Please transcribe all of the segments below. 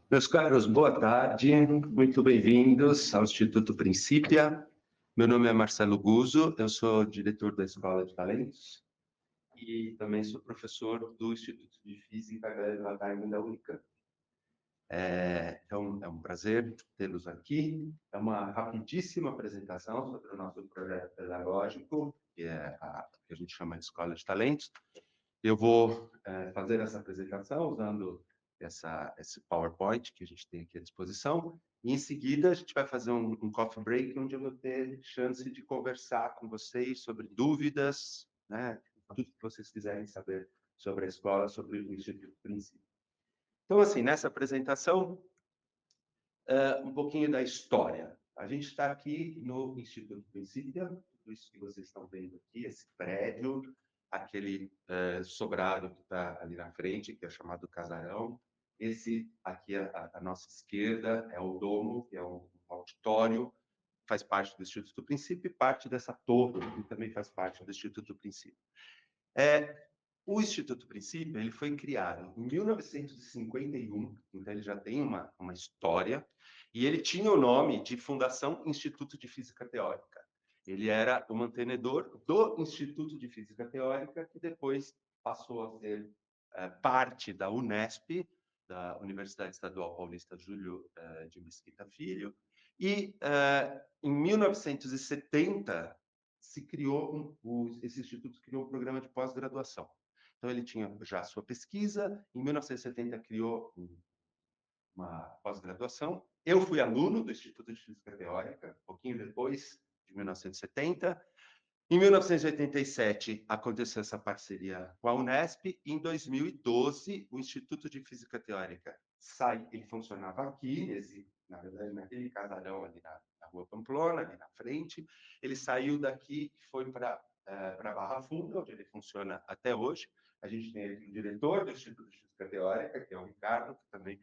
Meus caros, boa tarde, muito bem-vindos ao Instituto Principia. Meu nome é Marcelo Guzzo, eu sou diretor da Escola de Talentos e também sou professor do Instituto de Física Galileu Galilei da Unicamp. É um prazer tê-los aqui. É uma rapidíssima apresentação sobre o nosso projeto pedagógico, que é que a gente chama de Escola de Talentos. Eu vou fazer essa apresentação usando esse PowerPoint que a gente tem aqui à disposição. E, em seguida, a gente vai fazer um coffee break, onde eu vou ter chance de conversar com vocês sobre dúvidas, né? Tudo que vocês quiserem saber sobre a escola, sobre o Instituto Princípio. Então, assim, nessa apresentação, um pouquinho da história. A gente está aqui no Instituto Princípio, tudo isso que vocês estão vendo aqui, esse prédio, aquele sobrado que está ali na frente, que é chamado Casarão. Esse aqui, à nossa esquerda, é o Domo, que é um auditório, faz parte do Instituto Princípio, e parte dessa torre, que também faz parte do Instituto Princípio. O Instituto Princípio ele foi criado em 1951, então ele já tem uma história, e ele tinha o nome de Fundação Instituto de Física Teórica. Ele era o mantenedor do Instituto de Física Teórica, que depois passou a ser parte da Unesp, da Universidade Estadual Paulista Júlio de Mesquita Filho, e em 1970 se criou esse instituto criou um programa de pós-graduação. Então, ele tinha já a sua pesquisa, em 1970 criou uma pós-graduação. Eu fui aluno do Instituto de Física Teórica, um pouquinho depois de 1970. Em 1987, aconteceu essa parceria com a Unesp, e em 2012, o Instituto de Física Teórica ele funcionava aqui, na verdade, naquele casarão ali na Rua Pamplona, ali na frente. Ele saiu daqui e foi para Barra Funda, onde ele funciona até hoje. A gente tem aqui o diretor do Instituto de Física Teórica, que é o Ricardo, que também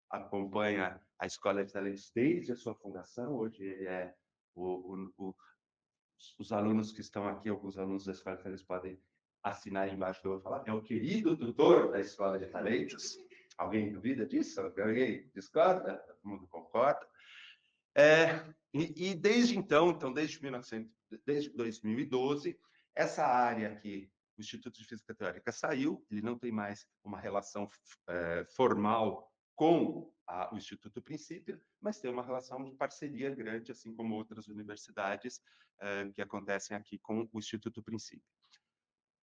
acompanha a Escola de Talentos desde a sua fundação. Hoje ele é os alunos que estão aqui, alguns alunos da Escola de Talentos podem assinar embaixo que eu vou falar. É o querido tutor da Escola de Talentos. Alguém duvida disso? Alguém discorda? Todo mundo concorda? E desde então, desde 2012, essa área aqui, o Instituto de Física Teórica saiu, ele não tem mais uma relação formal com o Instituto Princípio, mas tem uma relação de parceria grande, assim como outras universidades que acontecem aqui com o Instituto Princípio.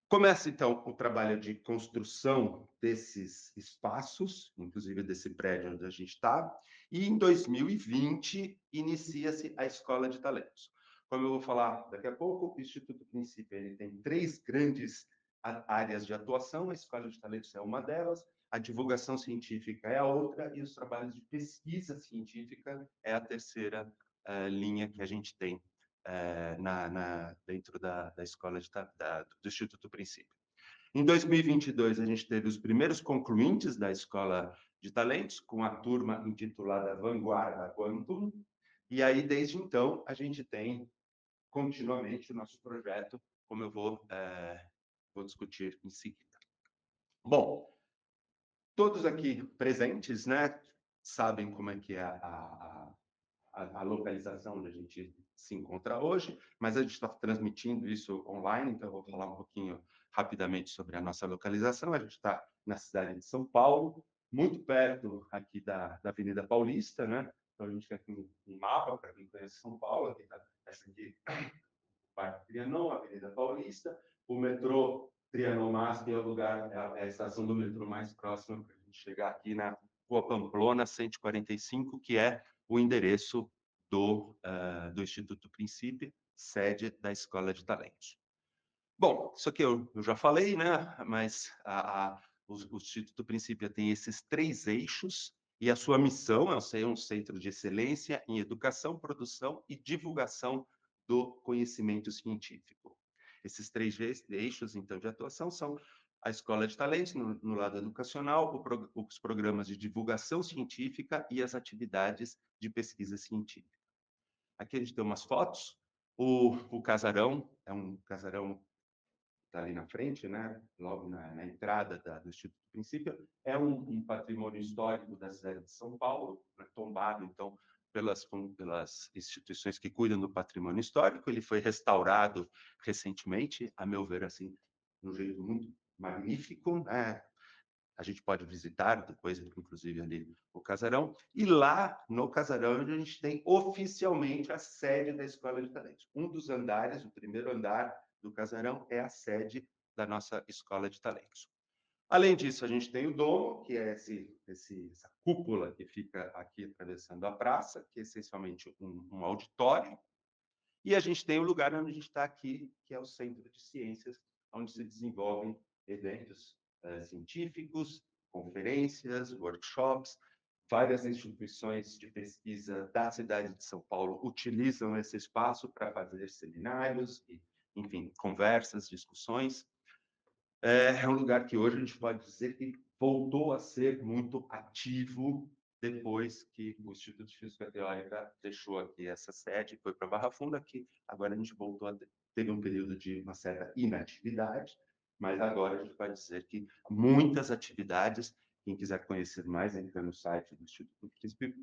Começa, então, o trabalho de construção desses espaços, inclusive desse prédio onde a gente está, e em 2020 inicia-se a Escola de Talentos. Como eu vou falar daqui a pouco, o Instituto Princípio ele tem 3 grandes áreas de atuação, a Escola de Talentos é uma delas, a divulgação científica é a outra, e os trabalhos de pesquisa científica é a terceira linha que a gente tem dentro da escola do Instituto Princípio. Em 2022, a gente teve os primeiros concluintes da Escola de Talentos, com a turma intitulada Vanguarda Quantum, e aí, desde então, a gente tem continuamente o nosso projeto, como eu vou discutir em seguida. Bom, todos aqui presentes, né, sabem como é que é a localização onde a gente se encontra hoje, mas a gente está transmitindo isso online, então eu vou falar um pouquinho rapidamente sobre a nossa localização. A gente está na cidade de São Paulo, muito perto aqui da Avenida Paulista, né? Então a gente tem aqui um mapa para quem conhece São Paulo, aqui tá, essa aqui, o Parque Trianon, Avenida Paulista, o metrô Trianon MASP é o lugar, é a estação do metrô mais próxima para a gente chegar aqui na Rua Pamplona 145, que é o endereço do Instituto Princípio, sede da Escola de Talentos. Bom, isso aqui eu já falei, né? Mas o Instituto Princípio tem esses 3 eixos, e a sua missão é ser um centro de excelência em educação, produção e divulgação do conhecimento científico. Esses 3 eixos, então, de atuação são a Escola de Talentos, no lado educacional, os programas de divulgação científica e as atividades de pesquisa científica. Aqui a gente tem umas fotos. O casarão é um casarão está ali na frente, né, logo na entrada do Instituto Princípio, é um patrimônio histórico da cidade de São Paulo, né, tombado, então, pelas instituições que cuidam do patrimônio histórico. Ele foi restaurado recentemente, a meu ver, assim, de um jeito muito magnífico, né? A gente pode visitar depois, inclusive, ali o casarão. E lá no casarão a gente tem oficialmente a sede da Escola de Talentos. Um dos andares, o primeiro andar do casarão, é a sede da nossa Escola de Talentos. Além disso, a gente tem o domo, que é essa cúpula que fica aqui atravessando a praça, que é essencialmente um auditório. E a gente tem o lugar onde a gente está aqui, que é o Centro de Ciências, onde se desenvolvem eventos científicos, conferências, workshops. Várias instituições de pesquisa da cidade de São Paulo utilizam esse espaço para fazer seminários, e, enfim, conversas, discussões. É um lugar que hoje a gente pode dizer que voltou a ser muito ativo depois que o Instituto de Física Teórica deixou aqui essa sede, foi para Barra Funda, que agora a gente voltou a teve um período de uma certa inatividade, mas agora a gente pode dizer que muitas atividades. Quem quiser conhecer mais, entra no site do Instituto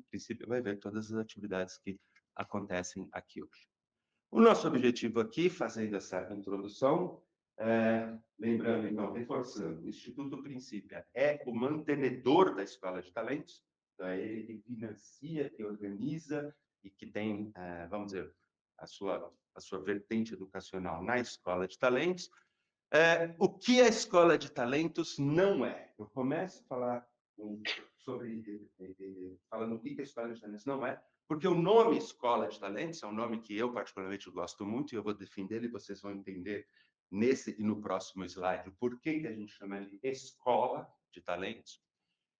Princípio, vai ver todas as atividades que acontecem aqui hoje. O nosso objetivo aqui, fazendo essa introdução, lembrando, então, reforçando, o Instituto Princípio é o mantenedor da Escola de Talentos, então é ele que financia, que organiza e que tem, vamos dizer, a sua vertente educacional na Escola de Talentos. O que a Escola de Talentos não é? Eu começo a falar falando o que a Escola de Talentos não é, porque o nome Escola de Talentos é um nome que eu particularmente gosto muito, e eu vou defender, e vocês vão entender nesse e no próximo slide o porquê que a gente chama de Escola de Talentos.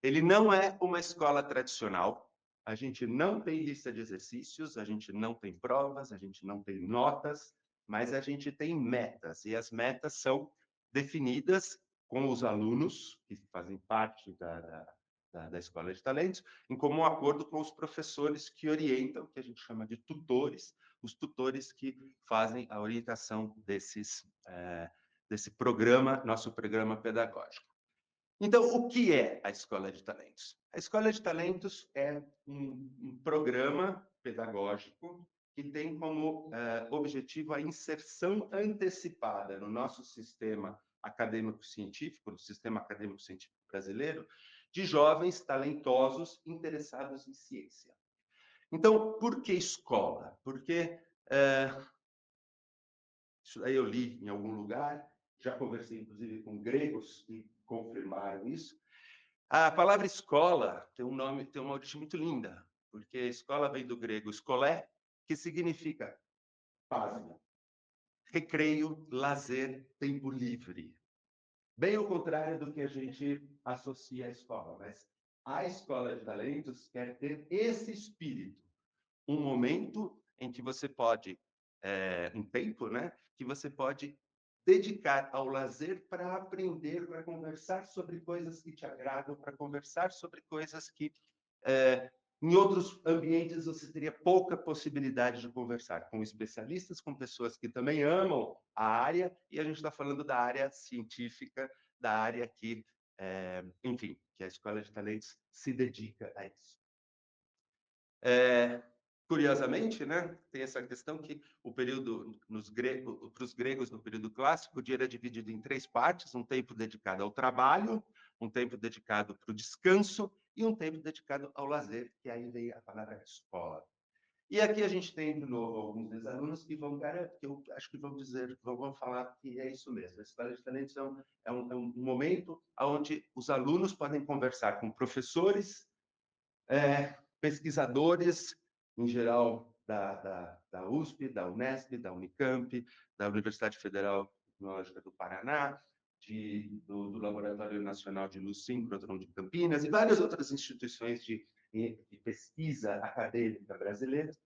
Ele não é uma escola tradicional, a gente não tem lista de exercícios, a gente não tem provas, a gente não tem notas, mas a gente tem metas, e as metas são definidas com os alunos que fazem parte da Escola de Talentos, em comum acordo com os professores que orientam, que a gente chama de tutores, os tutores que fazem a orientação desse programa, nosso programa pedagógico. Então, o que é a Escola de Talentos? A Escola de Talentos é um programa pedagógico que tem como objetivo a inserção antecipada no nosso sistema acadêmico-científico, no sistema acadêmico-científico brasileiro, de jovens talentosos interessados em ciência. Então, por que escola? Porque isso daí eu li em algum lugar, já conversei inclusive com gregos que confirmaram isso. A palavra escola tem um nome, tem uma origem muito linda, porque escola vem do grego escolé, que significa pasmo, recreio, lazer, tempo livre. Bem ao contrário do que a gente associa à escola, mas a Escola de Talentos quer ter esse espírito, um momento em que você pode, um tempo, né, que você pode dedicar ao lazer para aprender, para conversar sobre coisas que te agradam, para conversar sobre coisas que em outros ambientes você teria pouca possibilidade de conversar com especialistas, com pessoas que também amam a área, e a gente está falando da área científica, da área que, enfim, que a Escola de Talentos se dedica a isso. Curiosamente, né, tem essa questão que o período para os gregos no período clássico, o dia era dividido em 3 partes: um tempo dedicado ao trabalho, um tempo dedicado para o descanso e um tempo dedicado ao lazer, que aí vem a palavra escola. E aqui a gente tem, de novo, alguns ex-alunos que vão, que eu acho que vão dizer, vão falar que é isso mesmo. A Escola de Talentos é um momento onde os alunos podem conversar com professores, pesquisadores, em geral, da USP, da Unesp, da Unicamp, da Universidade Federal Tecnológica do Paraná, do Laboratório Nacional de Luz Síncrotron de Campinas e várias outras instituições de pesquisa acadêmica brasileiras,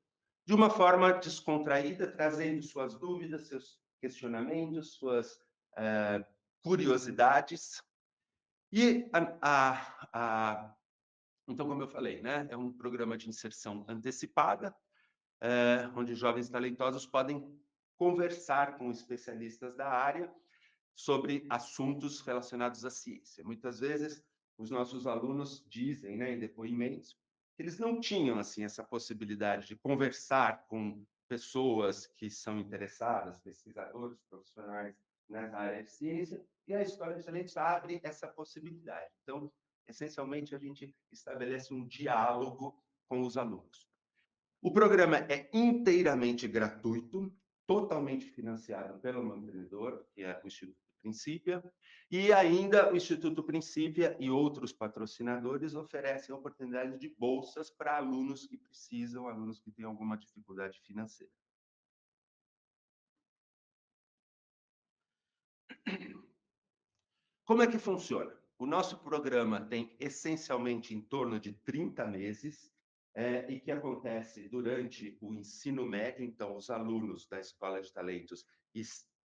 de uma forma descontraída, trazendo suas dúvidas, seus questionamentos, suas curiosidades. E então, como eu falei, né, é um programa de inserção antecipada, onde jovens talentosos podem conversar com especialistas da área sobre assuntos relacionados à ciência. Muitas vezes, os nossos alunos dizem, né, em depoimentos, que eles não tinham assim essa possibilidade de conversar com pessoas que são interessadas, pesquisadores, profissionais nessa área de ciência, e a Escola de Talentos abre essa possibilidade. Então, essencialmente, a gente estabelece um diálogo com os alunos. O programa é inteiramente gratuito, totalmente financiado pelo mantenedor, que é o Instituto Princípia, e ainda o Instituto Princípia e outros patrocinadores oferecem a oportunidade de bolsas para alunos que precisam, alunos que têm alguma dificuldade financeira. Como é que funciona? O nosso programa tem essencialmente em torno de 30 meses, e que acontece durante o ensino médio. Então, os alunos da Escola de Talentos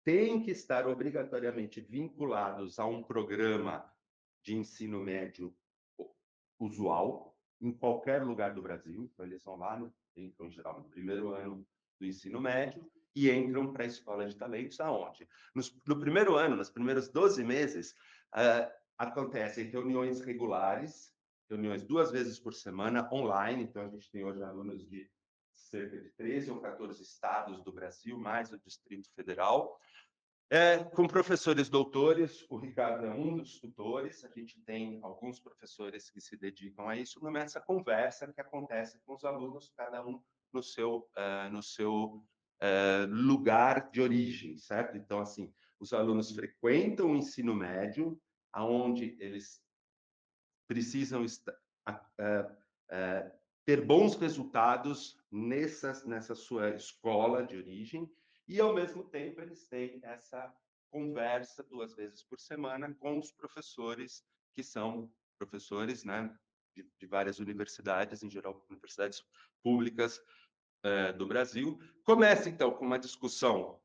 têm que estar obrigatoriamente vinculados a um programa de ensino médio usual, em qualquer lugar do Brasil. Então, eles vão lá, entram em geral no primeiro ano do ensino médio, e entram para a Escola de Talentos, aonde? No primeiro ano, nos primeiros 12 meses, acontecem reuniões regulares, reuniões 2 vezes por semana, online. Então, a gente tem hoje alunos de cerca de 13 ou 14 estados do Brasil, mais o Distrito Federal, com professores doutores. O Ricardo é um dos tutores, a gente tem alguns professores que se dedicam a isso, nessa conversa que acontece com os alunos, cada um no seu lugar de origem, certo? Então, assim, os alunos frequentam o ensino médio, aonde eles precisam ter bons resultados nessa sua escola de origem, e, ao mesmo tempo, eles têm essa conversa 2 vezes por semana com os professores, que são professores, né, de várias universidades, em geral, universidades públicas do Brasil. Começa, então, com uma discussão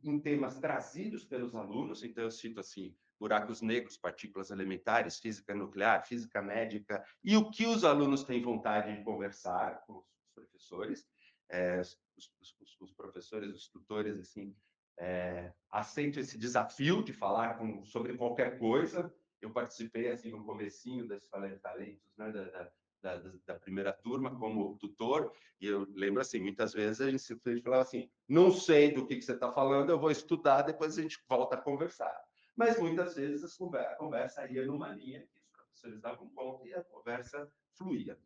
em temas trazidos pelos alunos. Então, eu cito assim: buracos negros, partículas elementares, física nuclear, física médica, e o que os alunos têm vontade de conversar com os professores. Os professores, os tutores, assim, aceitam esse desafio de falar sobre qualquer coisa. Eu participei, assim, no comecinho da Escola de Talentos, né, da primeira turma, como tutor, e eu lembro, assim, muitas vezes a gente simplesmente falava assim: não sei do que você está falando, eu vou estudar, depois a gente volta a conversar. Mas muitas vezes a conversa ia numa linha que os professores davam conta e a conversa fluía.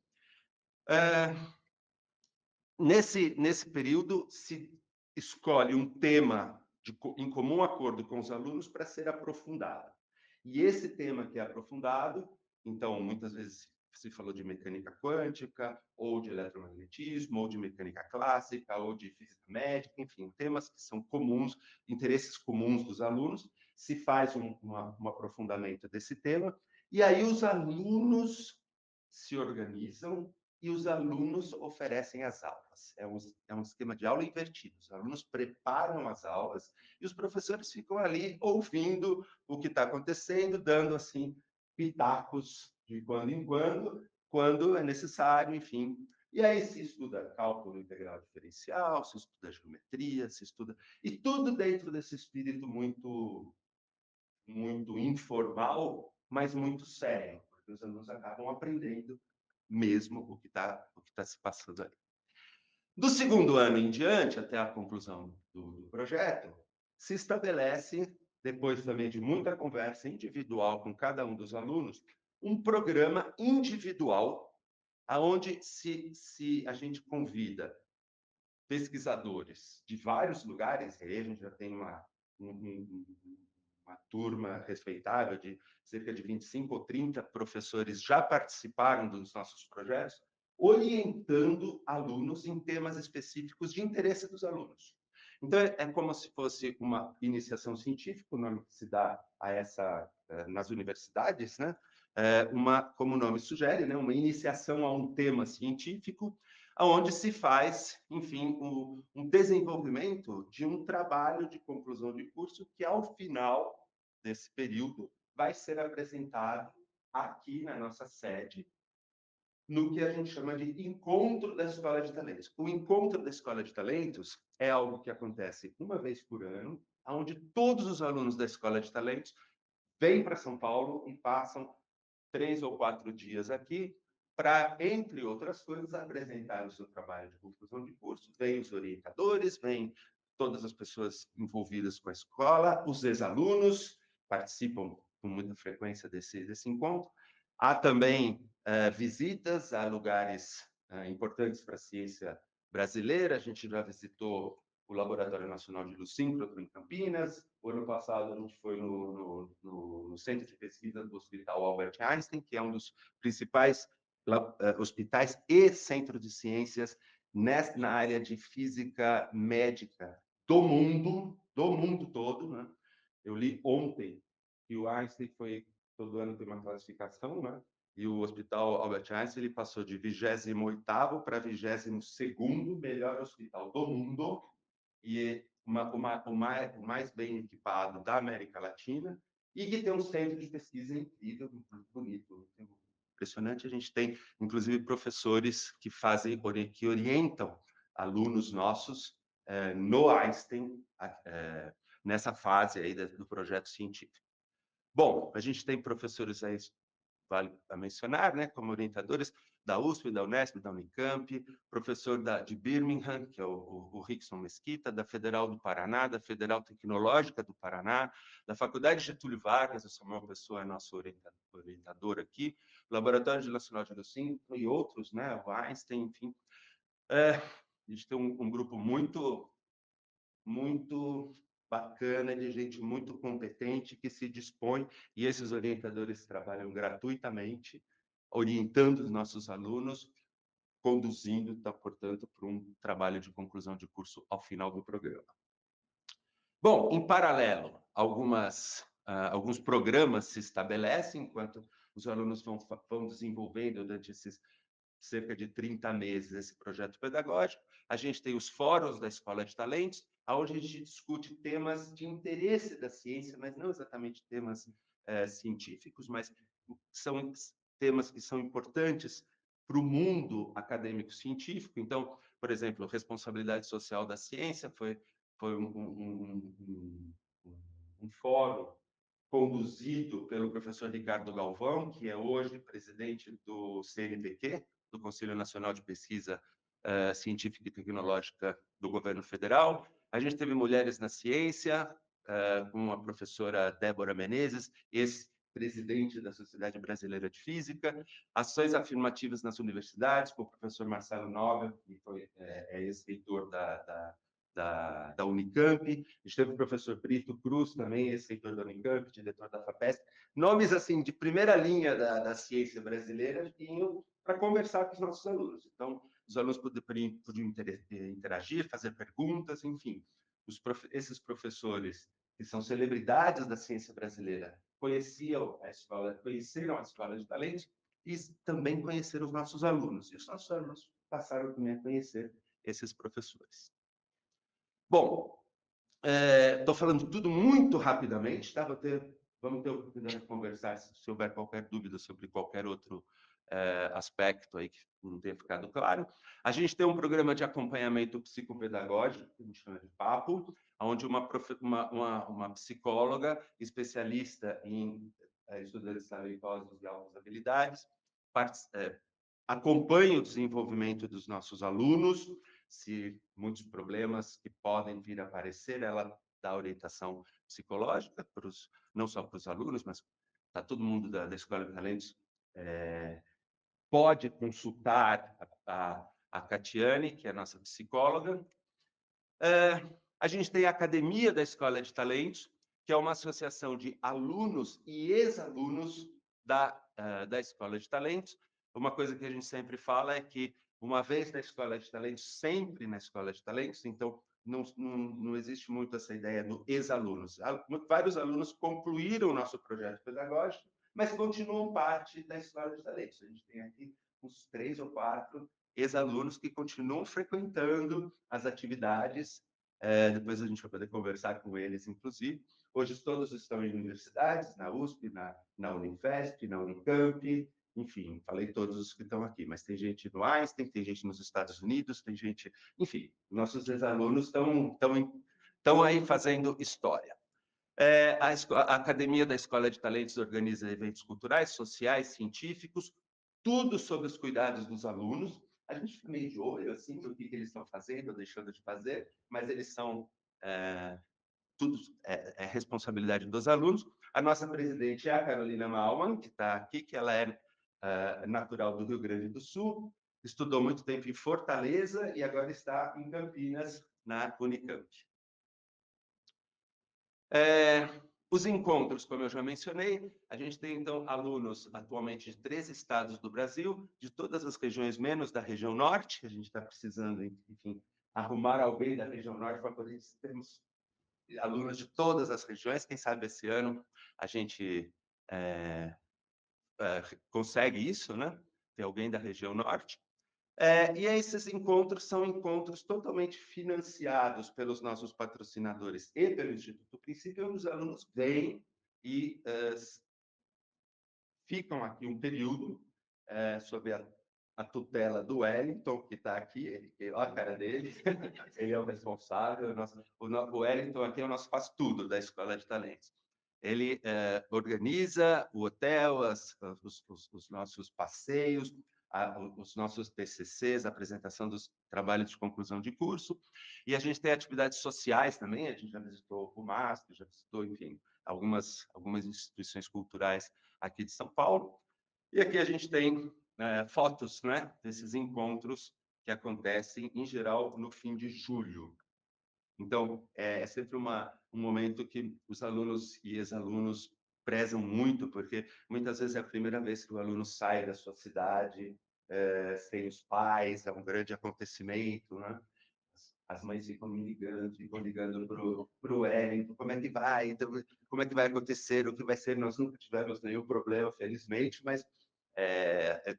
Nesse período, se escolhe um tema em comum acordo com os alunos para ser aprofundado. E esse tema que é aprofundado, então, muitas vezes se falou de mecânica quântica, ou de eletromagnetismo, ou de mecânica clássica, ou de física médica, enfim, temas que são comuns, interesses comuns dos alunos. Se faz um aprofundamento desse tema, e aí os alunos se organizam e os alunos oferecem as aulas. É um esquema de aula invertido. Os alunos preparam as aulas e os professores ficam ali ouvindo o que está acontecendo, dando, assim, pitacos de quando é necessário, enfim. E aí se estuda cálculo integral diferencial, se estuda geometria, se estuda... E tudo dentro desse espírito muito, muito informal, mas muito sério, porque os alunos acabam aprendendo mesmo o que tá se passando ali. Do segundo ano em diante, até a conclusão do projeto, se estabelece, depois também de muita conversa individual com cada um dos alunos, um programa individual, aonde a gente convida pesquisadores de vários lugares. Aí a gente já tem uma turma respeitável de cerca de 25 ou 30 professores já participaram dos nossos projetos, orientando alunos em temas específicos de interesse dos alunos. Então, é como se fosse uma iniciação científica, o nome que se dá a essa nas universidades, né? Como o nome sugere, né? Uma iniciação a um tema científico, onde se faz, enfim, um desenvolvimento de um trabalho de conclusão de curso que, ao final desse período, vai ser apresentado aqui na nossa sede, no que a gente chama de Encontro da Escola de Talentos. O Encontro da Escola de Talentos é algo que acontece uma vez por ano, onde todos os alunos da Escola de Talentos vêm para São Paulo e passam 3 ou 4 dias aqui para, entre outras coisas, apresentar o seu trabalho de conclusão de curso. Vêm os orientadores, vêm todas as pessoas envolvidas com a escola, os ex-alunos participam com muita frequência desse encontro. Há também visitas a lugares importantes para a ciência brasileira. A gente já visitou o Laboratório Nacional de Lucíncroto, em Campinas. O ano passado, a gente foi no Centro de Pesquisa do Hospital Albert Einstein, que é um dos principais hospitais e centro de ciências na área de física médica do mundo todo, né? Eu li ontem que o Einstein foi, todo ano tem uma classificação, né? E o Hospital Albert Einstein ele passou de 28º para 22º melhor hospital do mundo e o mais bem equipado da América Latina e que tem um centro de pesquisa incrível, muito bonito, impressionante. A gente tem, inclusive, professores que que orientam alunos nossos no Einstein, nessa fase aí do projeto científico. Bom, a gente tem professores aí, vale a mencionar, né, como orientadores da USP, da Unesp, da Unicamp, professor de Birmingham, que é o Rickson Mesquita, da Federal do Paraná, da Federal Tecnológica do Paraná, da Faculdade Getúlio Vargas, o Samuel Pessoa é nosso orientador aqui, Laboratório Nacional de Lucíncroto e outros, né, o Einstein, enfim. A gente tem um grupo muito bacana, de gente muito competente que se dispõe, e esses orientadores trabalham gratuitamente, orientando os nossos alunos, conduzindo, portanto, para um trabalho de conclusão de curso ao final do programa. Bom, em paralelo, alguns programas se estabelecem enquanto os alunos vão desenvolvendo durante esses cerca de 30 meses esse projeto pedagógico. A gente tem os fóruns da Escola de Talentos, onde a gente discute temas de interesse da ciência, mas não exatamente temas científicos, mas são temas que são importantes para o mundo acadêmico-científico. Então, por exemplo, responsabilidade social da ciência foi um fórum conduzido pelo professor Ricardo Galvão, que é hoje presidente do CNPq, do Conselho Nacional de Pesquisa Científica e Tecnológica do Governo Federal. A gente teve Mulheres na Ciência, com a professora Débora Menezes, ex-presidente da Sociedade Brasileira de Física, ações afirmativas nas universidades, com o professor Marcelo Nobel, que é ex-reitor da Unicamp. A gente teve o professor Brito Cruz, também ex-reitor da Unicamp, diretor da FAPESP. Nomes assim de primeira linha da ciência brasileira vinham para conversar com os nossos alunos. Então, os alunos podiam interagir, fazer perguntas, enfim. Esses professores, que são celebridades da ciência brasileira, conheceram a Escola de Talentos e também conheceram os nossos alunos. E os nossos alunos passaram também a conhecer esses professores. Bom, estou falando tudo muito rapidamente, tá? Vamos ter a oportunidade de conversar se houver qualquer dúvida sobre qualquer outro aspecto aí que não tenha ficado claro. A gente tem um programa de acompanhamento psicopedagógico, que a gente chama de PAPO, onde uma psicóloga especialista em estudantes talentosos e altas habilidades acompanha o desenvolvimento dos nossos alunos, se muitos problemas que podem vir a aparecer, ela dá orientação psicológica, não só para os alunos, mas para todo mundo da Escola de Talentos, pode consultar a Catiane, que é a nossa psicóloga. A gente tem a Academia da Escola de Talentos, que é uma associação de alunos e ex-alunos da Escola de Talentos. Uma coisa que a gente sempre fala é que, uma vez na Escola de Talentos, sempre na Escola de Talentos, então não existe muito essa ideia do ex-alunos. Vários alunos concluíram o nosso projeto pedagógico, mas continuam parte da Escola de Talentos. A gente tem aqui uns 3 ou 4 ex-alunos que continuam frequentando as atividades. Depois a gente vai poder conversar com eles, inclusive. Hoje todos estão em universidades, na USP, na Unifesp, na Unicamp, enfim, falei todos os que estão aqui, mas tem gente no Einstein, tem gente nos Estados Unidos, tem gente... Enfim, nossos ex-alunos estão estão aí fazendo história. A Academia da Escola de Talentos organiza eventos culturais, sociais, científicos, tudo sob os cuidados dos alunos. A gente fica meio de olho, assim, do que eles estão fazendo ou deixando de fazer, mas eles são... tudo é responsabilidade dos alunos. A nossa presidente é a Carolina Malman, que está aqui, que ela é natural do Rio Grande do Sul, estudou muito tempo em Fortaleza e agora está em Campinas, na Unicamp. Os encontros, como eu já mencionei, a gente tem, então, alunos atualmente de 13 estados do Brasil, de todas as regiões, menos da região norte. A gente está precisando, enfim, arrumar alguém da região norte para poder termos alunos de todas as regiões. Quem sabe esse ano a gente consegue isso, né? Ter alguém da região norte. E esses encontros são encontros totalmente financiados pelos nossos patrocinadores e pelo Instituto Princípio, onde os alunos vêm e ficam aqui um período sob a tutela do Wellington, que está aqui, olha a cara dele, ele é o responsável. O Wellington aqui é o nosso faz-tudo da Escola de Talentos. Ele organiza o hotel, os nossos passeios, os nossos TCCs, a apresentação dos trabalhos de conclusão de curso, e a gente tem atividades sociais também. A gente já visitou o MASP, já visitou, enfim, algumas instituições culturais aqui de São Paulo. E aqui a gente tem fotos, né, desses encontros que acontecem, em geral, no fim de julho. Então, é sempre um momento que os alunos e ex-alunos prezam muito, porque muitas vezes é a primeira vez que o aluno sai da sua cidade, sem os pais, é um grande acontecimento, né? As mães ficam ligando para o Wellington, como é que vai? Então, como é que vai acontecer? O que vai ser? Nós nunca tivemos nenhum problema, felizmente, mas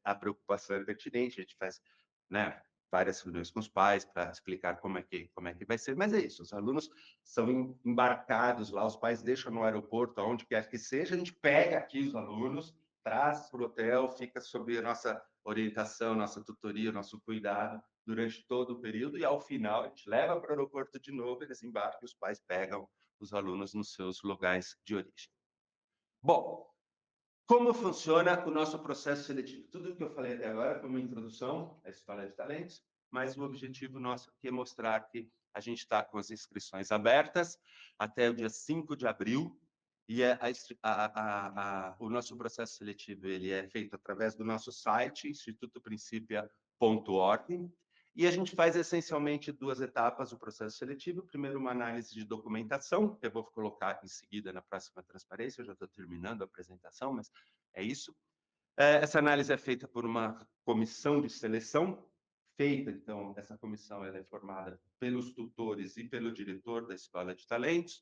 a preocupação é pertinente. A gente faz, né, várias reuniões com os pais para explicar como é que vai ser, mas é isso, os alunos são embarcados lá, os pais deixam no aeroporto, aonde quer que seja, a gente pega aqui os alunos, traz para o hotel, fica sob a nossa orientação, nossa tutoria, nosso cuidado durante todo o período, e ao final a gente leva para o aeroporto de novo, eles embarcam e os pais pegam os alunos nos seus lugares de origem. Bom, como funciona o nosso processo seletivo? Tudo o que eu falei até agora foi uma introdução à Escola de Talentos, mas o objetivo nosso aqui é mostrar que a gente está com as inscrições abertas até o dia 5 de abril, e o nosso processo seletivo ele é feito através do nosso site, institutoprincipia.org, e a gente faz essencialmente duas etapas do processo seletivo. Primeiro, uma análise de documentação, que eu vou colocar em seguida na próxima transparência. Eu já estou terminando a apresentação, mas é isso. Essa análise é feita por uma comissão de seleção, então, essa comissão ela é formada pelos tutores e pelo diretor da Escola de Talentos,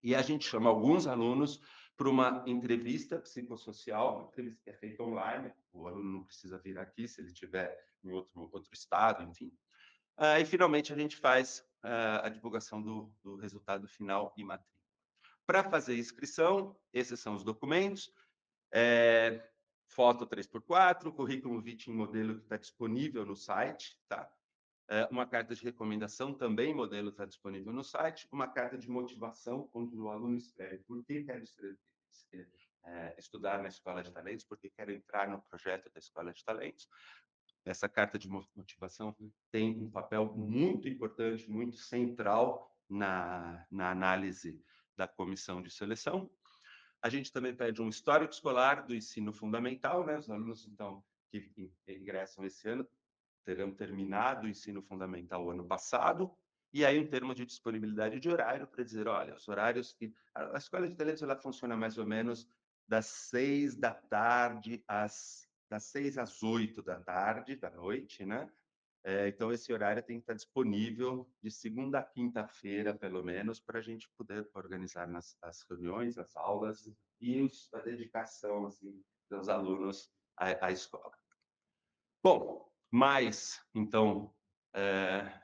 e a gente chama alguns alunos para uma entrevista psicossocial, uma entrevista que é feita online. O aluno não precisa vir aqui se ele estiver em outro estado, enfim. E, finalmente, a gente faz a divulgação do resultado final e matrícula. Para fazer a inscrição, esses são os documentos. Foto 3x4, currículo vitae em modelo que está disponível no site, tá? Uma carta de recomendação também, modelo está disponível no site. Uma carta de motivação, onde o aluno escreve por que quer estudar na Escola de Talentos, por que quer entrar no projeto da Escola de Talentos. Essa carta de motivação tem um papel muito importante, muito central na análise da comissão de seleção. A gente também pede um histórico escolar do ensino fundamental, né? Os alunos, então, que ingressam esse ano terão terminado o ensino fundamental ano passado, e aí um termo de disponibilidade de horário para dizer, olha, os horários que... A Escola de Talentos ela funciona mais ou menos das 6 da tarde das 6 às 8 da tarde, da noite, né? Então, esse horário tem que estar disponível de segunda a quinta-feira, pelo menos, para a gente poder organizar as reuniões, as aulas e a dedicação assim, dos alunos à escola. Bom, então,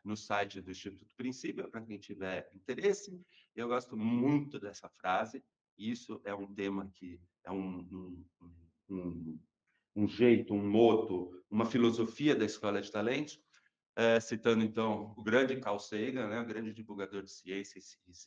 no site do Instituto Princípio, para quem tiver interesse, eu gosto muito dessa frase. Isso é um tema que é um jeito, um moto, uma filosofia da Escola de Talentos. citando, então, o grande Carl Sagan, né, o grande divulgador de ciência,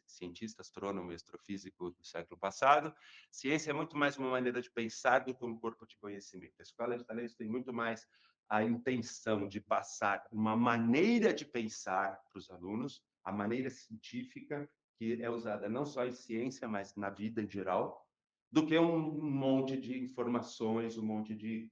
cientista, astrônomo e astrofísico do século passado. Ciência é muito mais uma maneira de pensar do que um corpo de conhecimento. A Escola de Talentos tem muito mais a intenção de passar uma maneira de pensar para os alunos, a maneira científica, que é usada não só em ciência, mas na vida em geral, do que um monte de informações, um monte de...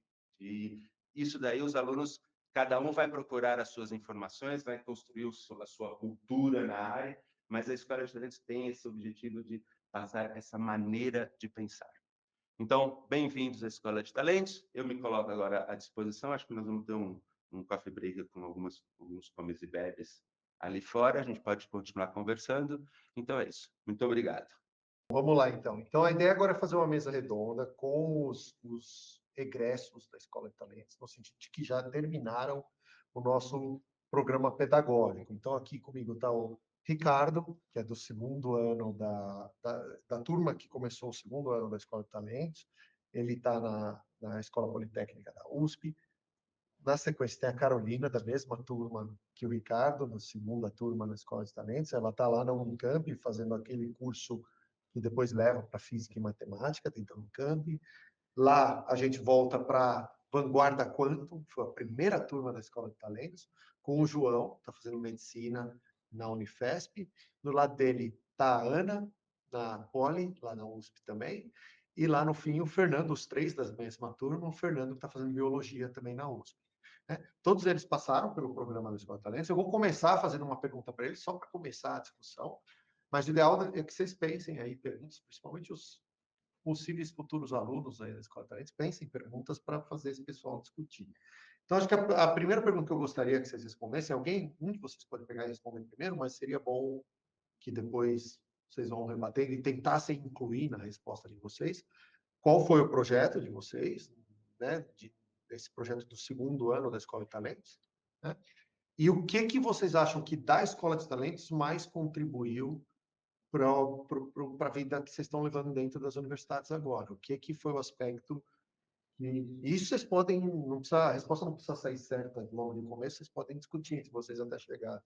Isso daí os alunos... Cada um vai procurar as suas informações, vai construir a sua cultura na área, mas a Escola de Talentos tem esse objetivo de passar essa maneira de pensar. Então, bem-vindos à Escola de Talentos. Eu me coloco agora à disposição. Acho que nós vamos ter um coffee break com alguns comes e bebes ali fora. A gente pode continuar conversando. Então, é isso. Muito obrigado. Vamos lá, então. Então, a ideia agora é fazer uma mesa redonda com os egressos da Escola de Talentos, no sentido de que já terminaram o nosso programa pedagógico. Então, aqui comigo está o Ricardo, que é do segundo ano da turma que começou o segundo ano da Escola de Talentos. Ele está na Escola Politécnica da USP. Na sequência, tem a Carolina, da mesma turma que o Ricardo, na segunda turma na Escola de Talentos. Ela está lá na Unicamp, fazendo aquele curso que depois leva para Física e Matemática, dentro da Unicamp. Lá, a gente volta para Vanguarda Quantum, foi a primeira turma da Escola de Talentos, com o João, está fazendo Medicina na Unifesp. Do lado dele está a Ana, na Poli, lá na USP também. E lá no fim, o Fernando, os três da mesma turma, o Fernando que está fazendo Biologia também na USP. Todos eles passaram pelo programa da Escola de Talentos. Eu vou começar fazendo uma pergunta para eles, só para começar a discussão, mas o ideal é que vocês pensem aí perguntas, principalmente os possíveis futuros alunos aí da Escola de Talentos, pensem em perguntas para fazer esse pessoal discutir. Então, acho que a primeira pergunta que eu gostaria que vocês respondessem, um de vocês pode pegar e responder primeiro, mas seria bom que depois vocês vão rebater e tentassem incluir na resposta de vocês qual foi o projeto de vocês, né, desse projeto do segundo ano da Escola de Talentos, né? E o que vocês acham que da Escola de Talentos mais contribuiu para a vida que vocês estão levando dentro das universidades agora? O que foi o aspecto que... Isso vocês podem... Não precisa, a resposta não precisa sair certa logo no começo, vocês podem discutir entre vocês até chegar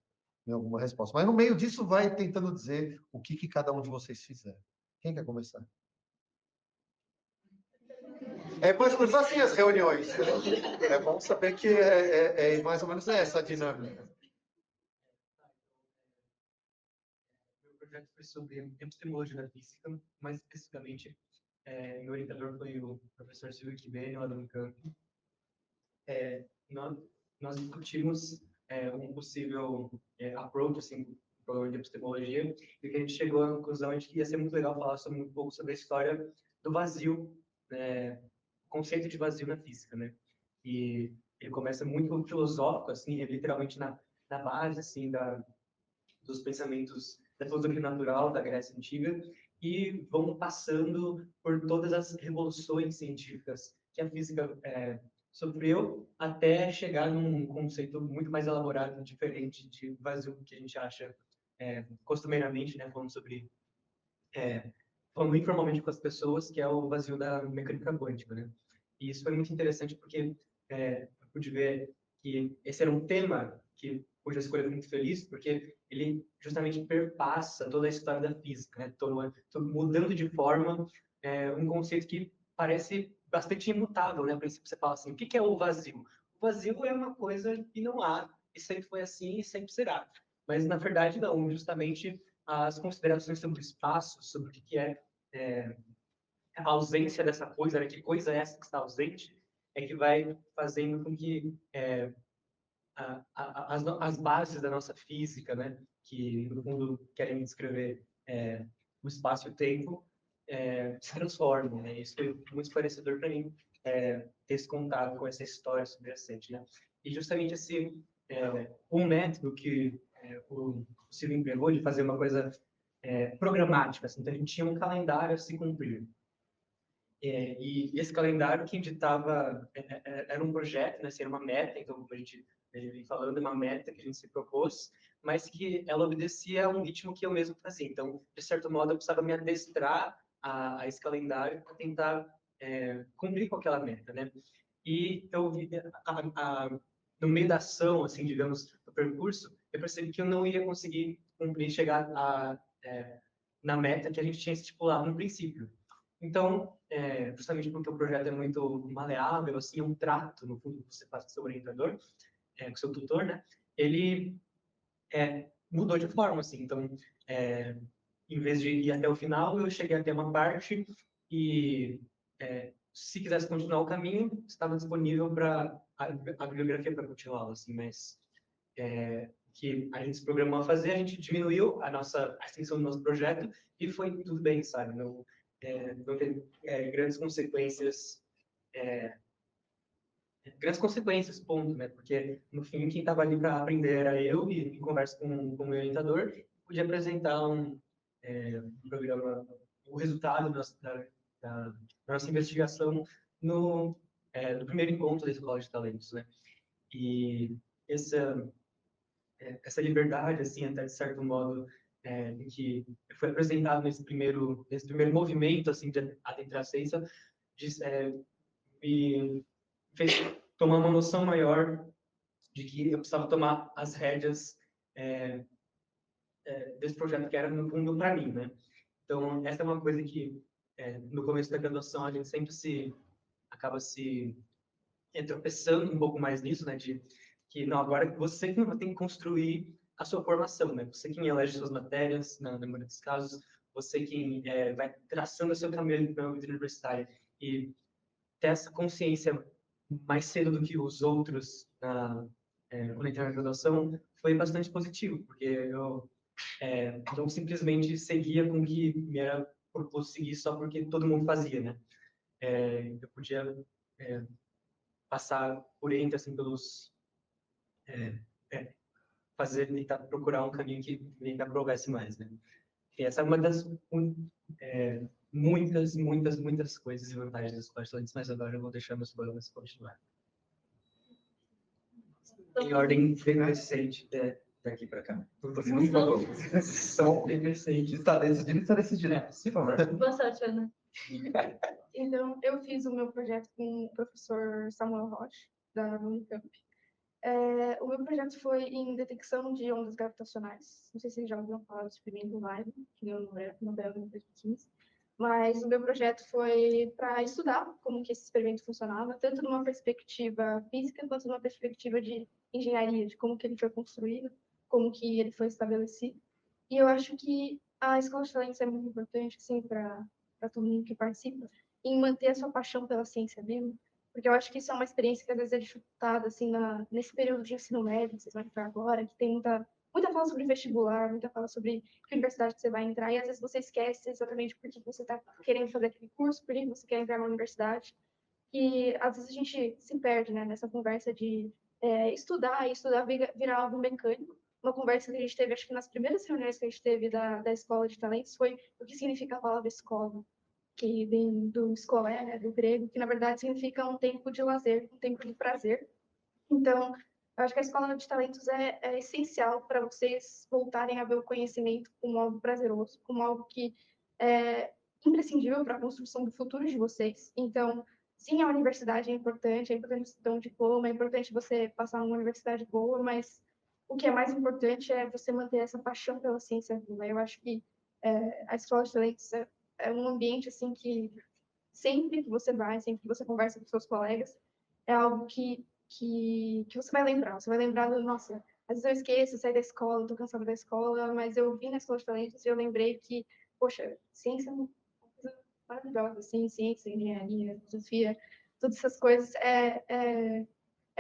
em alguma resposta. Mas no meio disso, vai tentando dizer o que cada um de vocês fizer. Quem quer começar? Pode começar assim as reuniões. É bom saber que é mais ou menos essa a dinâmica. Meu projeto foi sobre epistemologia da física, mais especificamente, meu orientador foi o professor Silvio Kibene, lá do Unicamp. Nós discutimos um possível approach, assim, para o de epistemologia, e que a gente chegou à conclusão de que ia ser muito legal falar um pouco sobre a história do vazio, conceito de vazio na física, né? E ele começa muito filosófico, assim, literalmente na base, assim, dos pensamentos da filosofia natural da Grécia Antiga, e vão passando por todas as revoluções científicas que a física sofreu, até chegar num conceito muito mais elaborado, diferente de vazio que a gente acha costumeiramente, né, falando informalmente com as pessoas, que é o vazio da mecânica quântica, né? E isso foi muito interessante porque eu pude ver que esse era um tema cuja escolha foi muito feliz, porque ele justamente perpassa toda a história da física, né? Mudando de forma um conceito que parece bastante imutável, né? A princípio você fala assim, o que é o vazio? O vazio é uma coisa que não há, e sempre foi assim e sempre será. Mas, na verdade, não. Justamente as considerações sobre o espaço, sobre o que é a ausência dessa coisa, né? Que coisa é essa que está ausente, é que vai fazendo com que as bases da nossa física, né? Que, no fundo, querem descrever o espaço e o tempo, se transformam, né? Isso foi muito esclarecedor para mim, ter esse contato com essa história subjacente, né? E justamente um método que o Silvio empregou de fazer uma coisa programática, assim. Então a gente tinha um calendário a se cumprir. E esse calendário que ditava era um projeto, né? Assim, era uma meta, então como a gente vem falando, é uma meta que a gente se propôs, mas que ela obedecia a um ritmo que eu mesmo fazia. Então, de certo modo, eu precisava me adestrar a esse calendário para tentar cumprir com aquela meta, né? E eu vi no meio da ação, assim, digamos, do percurso, eu percebi que eu não ia conseguir cumprir, chegar na meta que a gente tinha estipulado no princípio. Então, justamente porque o projeto é muito maleável, assim, é um trato, no fundo, que você faz com o seu orientador, com o seu tutor, né? Ele mudou de forma, assim. Então, em vez de ir até o final, eu cheguei até uma parte e, se quisesse continuar o caminho, estava disponível para a bibliografia para continuá-lo, assim, mas que a gente se programou a fazer, a gente diminuiu a extensão do nosso projeto e foi tudo bem, sabe? Não teve grandes consequências, ponto, né? Porque, no fim, quem estava ali para aprender era eu, e em conversa com o meu orientador, podia apresentar um programa, o resultado da nossa investigação no primeiro encontro da Escola de Talentos, né? E essa liberdade, assim, até de certo modo, que foi apresentado nesse primeiro movimento, assim, de adentrar a ciência, me fez tomar uma noção maior de que eu precisava tomar as rédeas desse projeto, que era, no fundo, para mim, né? Então, essa é uma coisa que, no começo da graduação, a gente sempre acaba se tropeçando um pouco mais nisso, né? De que, não, agora você que tem que construir a sua formação, né? Você quem elege suas matérias, na maioria dos casos, você quem vai traçando o seu caminho na vida universitária. E ter essa consciência mais cedo do que os outros quando entrei na graduação foi bastante positivo, porque eu não simplesmente seguia com o que me era proposto seguir só porque todo mundo fazia, né? Eu podia passar por entre, assim, pelos tentar procurar um caminho que me aprovasse mais, né? E essa é uma das muitas coisas e vantagens das escolas, mas agora eu vou deixar meus colegas continuar. Em ordem decrescente daqui para cá. São decrescente. Está decidido, por favor. Boa sorte, Ana. Então, eu fiz o meu projeto com o professor Samuel Rocha, da Unicamp. O meu projeto foi em detecção de ondas gravitacionais. Não sei se vocês já ouviram falar do experimento LIGO, que deu no Nobel em 2015. Mas o meu projeto foi para estudar como que esse experimento funcionava, tanto numa perspectiva física quanto numa perspectiva de engenharia, de como que ele foi construído, como que ele foi estabelecido. E eu acho que a Escola de Talentos é muito importante, assim, para todo mundo que participa, em manter a sua paixão pela ciência viva, porque eu acho que isso é uma experiência que às vezes é dificultada, assim, nesse período de ensino médio que vocês vão entrar agora, que tem muita fala sobre vestibular, muita fala sobre que universidade que você vai entrar, e às vezes você esquece exatamente por que você está querendo fazer aquele curso, por que você quer entrar na universidade, e às vezes a gente se perde, né, nessa conversa de estudar virar algo mecânico. Uma conversa que a gente teve, acho que nas primeiras reuniões que a gente teve da Escola de Talentos, foi o que significa a palavra escola, que vem do escolé, né, do grego, que na verdade significa um tempo de lazer, um tempo de prazer. Então, eu acho que a Escola de Talentos é essencial para vocês voltarem a ver o conhecimento como algo prazeroso, como algo que é imprescindível para a construção do futuro de vocês. Então, sim, a universidade é importante você ter um diploma, é importante você passar numa universidade boa, mas o que é mais importante é você manter essa paixão pela ciência viva. Eu acho que a Escola de Talentos é um ambiente assim que sempre que você vai, sempre que você conversa com seus colegas, é algo que você vai lembrar. Você vai lembrar do, nossa, às vezes eu esqueço, sair da escola, estou cansada da escola, mas eu vim na Escola de Talentos e eu lembrei que, poxa, ciência é uma coisa maravilhosa, assim, ciência, engenharia, filosofia, todas essas coisas. É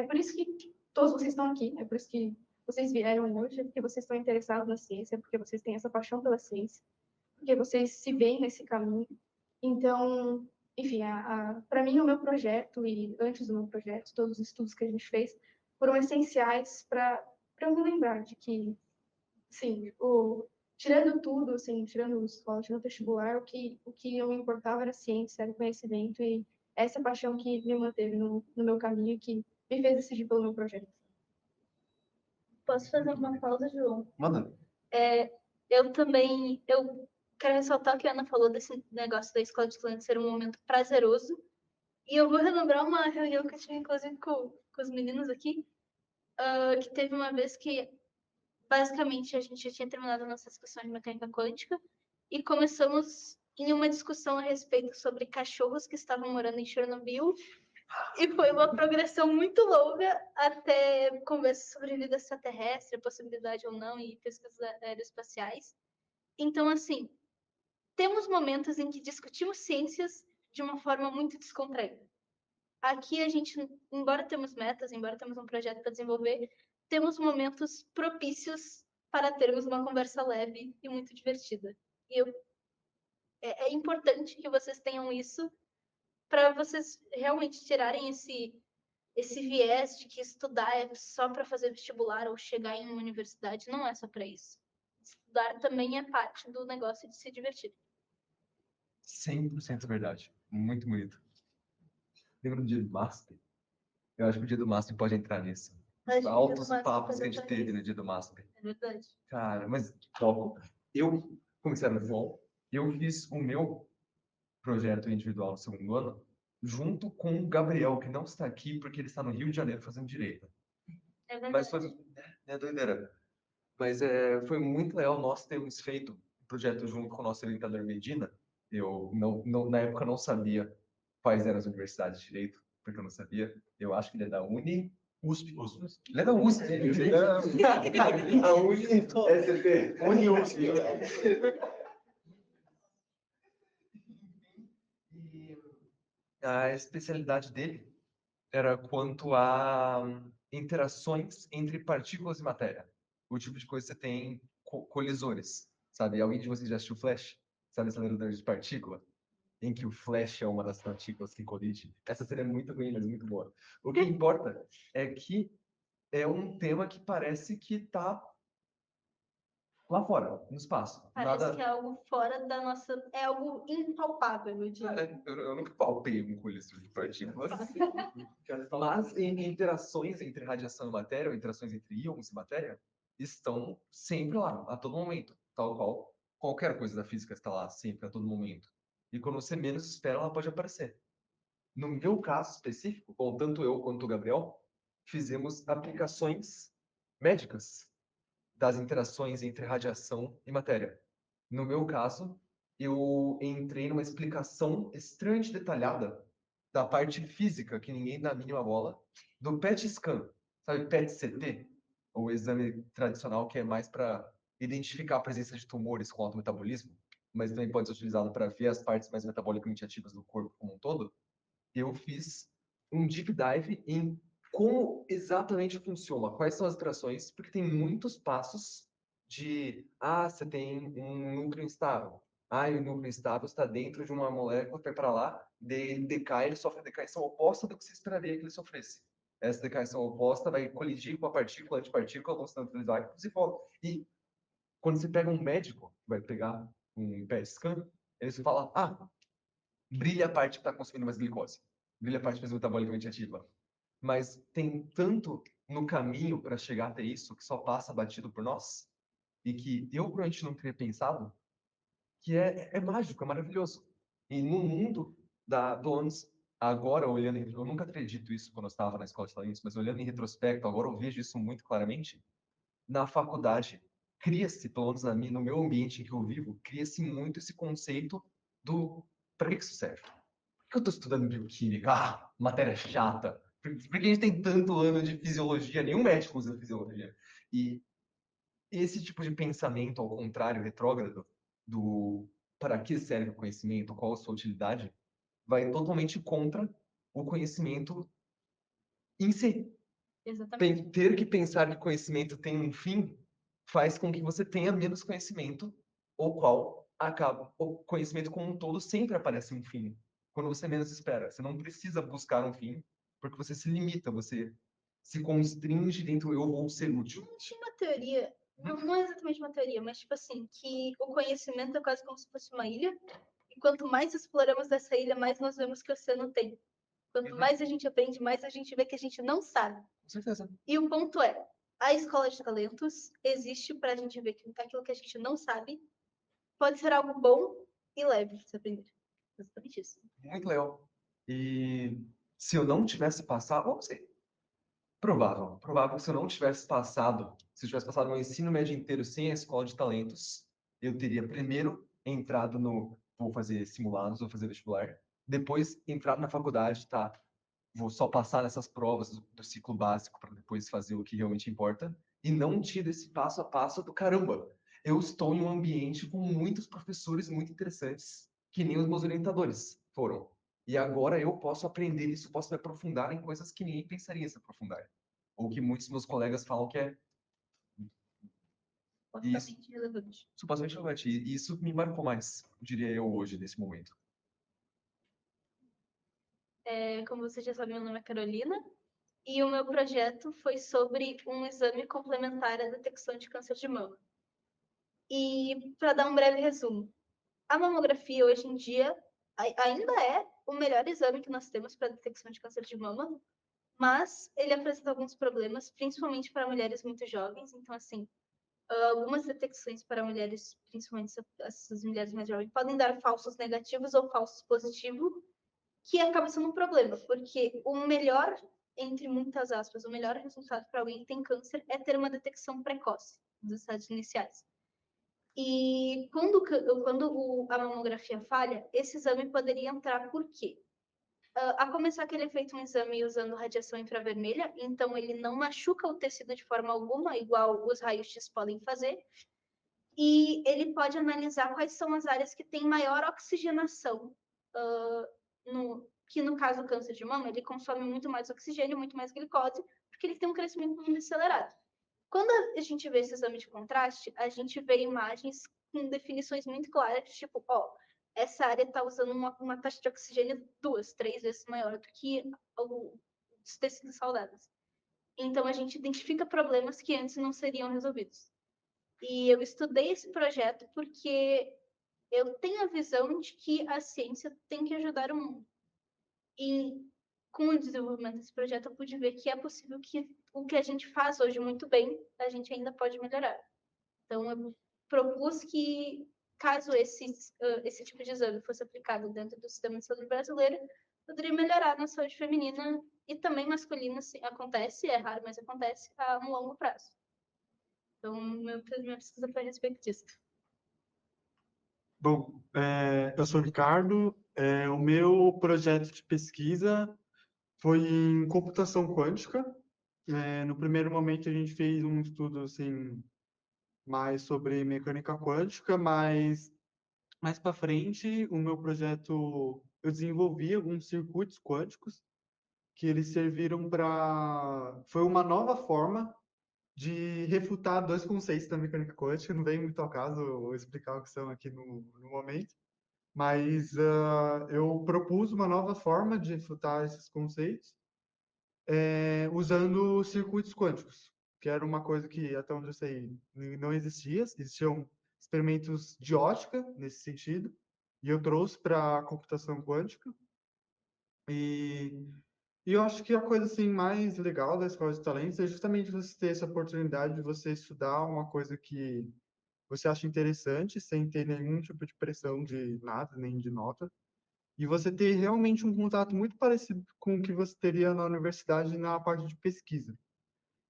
por isso que todos vocês estão aqui, é por isso que vocês vieram hoje, é porque vocês estão interessados na ciência, porque vocês têm essa paixão pela ciência, porque vocês se veem nesse caminho. Então, enfim, para mim, o meu projeto e antes do meu projeto, todos os estudos que a gente fez foram essenciais para eu me lembrar de que, sim, tirando tudo, assim, tirando escola, tirando vestibular, o que eu me importava era a ciência, era o conhecimento e essa paixão que me manteve no meu caminho, que me fez decidir pelo meu projeto. Posso fazer uma pausa, João? Manda. Eu quero ressaltar o que a Ana falou desse negócio da Escola de Talentos ser um momento prazeroso. E eu vou relembrar uma reunião que eu tive, inclusive, com os meninos aqui, que teve uma vez que, basicamente, a gente já tinha terminado a nossa discussão de mecânica quântica e começamos em uma discussão a respeito sobre cachorros que estavam morando em Chernobyl. E foi uma progressão muito longa até conversa sobre vida extraterrestre, possibilidade ou não, e pesquisas aeroespaciais. Então, assim, temos momentos em que discutimos ciências de uma forma muito descontraída. Aqui a gente, embora temos metas, embora temos um projeto para desenvolver, temos momentos propícios para termos uma conversa leve e muito divertida. E é importante que vocês tenham isso para vocês realmente tirarem esse viés de que estudar é só para fazer vestibular ou chegar em uma universidade. Não é só para isso. Estudar também é parte do negócio de se divertir. 100% verdade. Muito bonito. Lembra do dia do Master? Eu acho que o dia do Master pode entrar nisso. Os altos papos que a gente teve no dia do Master. É verdade. Cara, mas logo, como isso era bom, eu fiz o meu projeto individual no segundo ano, junto com o Gabriel, que não está aqui porque ele está no Rio de Janeiro fazendo direito. É verdade. Mas foi, doideira. Mas foi muito legal nós termos feito o projeto junto com o nosso orientador Medina. Eu, na época, não sabia quais eram as universidades de direito, porque eu não sabia. Eu acho que ele é da USP. Ele é da USP. A UniUSP. E a especialidade dele era quanto a interações entre partículas e matéria. O tipo de coisa que você tem colisores, sabe? Alguém de vocês já assistiu Flash? Sabe, acelerador de partícula? Em que o Flash é uma das partículas que colide. Essa seria muito ruim, mas muito boa. O que importa é que é um tema que parece que está lá fora, no espaço. Parece que é algo fora da nossa... É algo impalpável, eu diria. Eu nunca palpei um colisor de partículas. Mas em interações entre radiação e matéria, ou interações entre íons e matéria, estão sempre lá, a todo momento. Tal qual qualquer coisa da física está lá sempre, a todo momento. E quando você menos espera, ela pode aparecer. No meu caso específico, bom, tanto eu quanto o Gabriel, fizemos aplicações médicas das interações entre radiação e matéria. No meu caso, eu entrei numa explicação extremamente detalhada da parte física, que ninguém dá a mínima bola, do PET scan, sabe, PET-CT, o exame tradicional que é mais para identificar a presença de tumores com alto metabolismo, mas também pode ser utilizado para ver as partes mais metabolicamente ativas do corpo como um todo. Eu fiz um deep dive em como exatamente funciona, quais são as interações, porque tem muitos passos de, você tem um núcleo instável. O núcleo instável está dentro de uma molécula, vai para lá, ele decai, ele sofre a decaição oposta do que você esperaria que ele sofresse. Essa decaição oposta vai colidir com a partícula, antipartícula, vão se neutralizar e volta. E quando você pega um médico, vai pegar um PET scan, ele fala, brilha a parte que está consumindo mais glicose, brilha a parte mais metabolicamente ativa. Mas tem tanto no caminho para chegar até isso que só passa batido por nós, e que eu provavelmente não teria pensado, que é mágico, é maravilhoso. E no mundo do ONS, agora olhando, eu nunca teria dito isso quando eu estava na escola de talentos, mas olhando em retrospecto, agora eu vejo isso muito claramente. Na faculdade, cria-se, pelo menos no meu ambiente em que eu vivo, cria-se muito esse conceito do para que isso serve? Por que eu estou estudando bioquímica? Matéria chata. Por que a gente tem tanto ano de fisiologia? Nenhum médico usa fisiologia. E esse tipo de pensamento, ao contrário, retrógrado, do para que serve o conhecimento, qual a sua utilidade, vai totalmente contra o conhecimento em si. Exatamente. Ter que pensar que conhecimento tem um fim faz com que você tenha menos conhecimento, o conhecimento como um todo sempre aparece um fim, quando você menos espera. Você não precisa buscar um fim, porque você se limita, você se constringe dentro eu vou ser útil. Tinha uma teoria, não é exatamente uma teoria, mas tipo assim, que o conhecimento é quase como se fosse uma ilha, e quanto mais exploramos dessa ilha, mais nós vemos que o oceano tem. Quanto mais a gente aprende, mais a gente vê que a gente não sabe. Com certeza. E o ponto é, a escola de talentos existe para a gente ver que aquilo que a gente não sabe pode ser algo bom e leve de se aprender. Exatamente isso. Muito legal. E se eu não tivesse passado, vamos sei. Provável. Provável que se eu não tivesse passado, se eu tivesse passado meu ensino médio inteiro sem a escola de talentos, eu teria primeiro entrado no, vou fazer simulados, vou fazer vestibular, depois entrado na faculdade, tá? Vou só passar nessas provas do ciclo básico para depois fazer o que realmente importa, e não tido esse passo a passo do caramba. Eu estou em um ambiente com muitos professores muito interessantes, que nem os meus orientadores foram. E agora eu posso aprender isso, posso me aprofundar em coisas que ninguém pensaria em se aprofundar. Ou que muitos meus colegas falam que é isso, Totalmente relevante. supostamente relevante. E isso me marcou mais, diria eu, hoje, nesse momento. Como você já sabe, meu nome é Carolina. E o meu projeto foi sobre um exame complementar à detecção de câncer de mama. E, para dar um breve resumo, a mamografia hoje em dia ainda é o melhor exame que nós temos para detecção de câncer de mama, mas ele apresenta alguns problemas, principalmente para mulheres muito jovens. Então, assim, algumas detecções para mulheres, principalmente essas mulheres mais jovens, podem dar falsos negativos ou falsos positivos, que acaba sendo um problema, porque o melhor, entre muitas aspas, o melhor resultado para alguém que tem câncer é ter uma detecção precoce dos estágios iniciais. E quando a mamografia falha, esse exame poderia entrar por quê? A começar que ele é feito um exame usando radiação infravermelha, então ele não machuca o tecido de forma alguma, igual os raios-x podem fazer, e ele pode analisar quais são as áreas que têm maior oxigenação, que no caso do câncer de mama, ele consome muito mais oxigênio, muito mais glicose, porque ele tem um crescimento muito acelerado. Quando a gente vê esse exame de contraste, a gente vê imagens com definições muito claras, tipo, ó, essa área está usando uma taxa de oxigênio 2, 3 vezes maior do que os tecidos saudáveis. Então, a gente identifica problemas que antes não seriam resolvidos. E eu estudei esse projeto porque eu tenho a visão de que a ciência tem que ajudar o mundo. E com o desenvolvimento desse projeto, eu pude ver que é possível que o que a gente faz hoje muito bem, a gente ainda pode melhorar. Então, eu propus que, caso esse tipo de exame fosse aplicado dentro do sistema de saúde brasileiro, poderia melhorar na saúde feminina e também masculina, se acontece, é raro, mas acontece, a um longo prazo. Então, minha pesquisa foi a respeito disso. Bom, eu sou o Ricardo. O meu projeto de pesquisa foi em computação quântica. No primeiro momento, a gente fez um estudo assim, mais sobre mecânica quântica, mas mais para frente, o meu projeto, eu desenvolvi alguns circuitos quânticos que eles serviram para... Foi uma nova forma de refutar dois conceitos da mecânica quântica. Não vem muito ao caso eu explicar o que são aqui no momento, mas eu propus uma nova forma de refutar esses conceitos usando circuitos quânticos, que era uma coisa que, até onde eu sei, não existia. Existiam experimentos de ótica nesse sentido, e eu trouxe para a computação quântica. E eu acho que a coisa assim mais legal da Escola de Talentos é justamente você ter essa oportunidade de você estudar uma coisa que você acha interessante, sem ter nenhum tipo de pressão de nada, nem de nota, e você ter realmente um contato muito parecido com o que você teria na universidade na parte de pesquisa.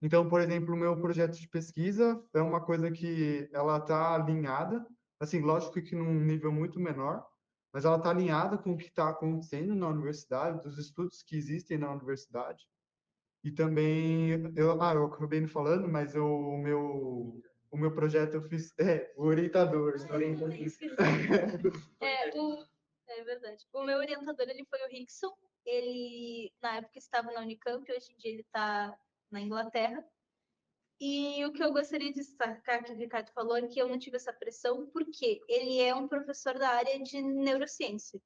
Então, por exemplo, o meu projeto de pesquisa é uma coisa que ela está alinhada, assim, lógico que num nível muito menor, mas ela está alinhada com o que está acontecendo na universidade, dos estudos que existem na universidade. E também, eu acabei não falando, mas o meu projeto eu fiz, o orientador. É verdade. O meu orientador, ele foi o Rickson. Ele, na época, estava na Unicamp, hoje em dia ele está na Inglaterra. E o que eu gostaria de destacar, que o Ricardo falou, é que eu não tive essa pressão, porque ele é um professor da área de neurociência.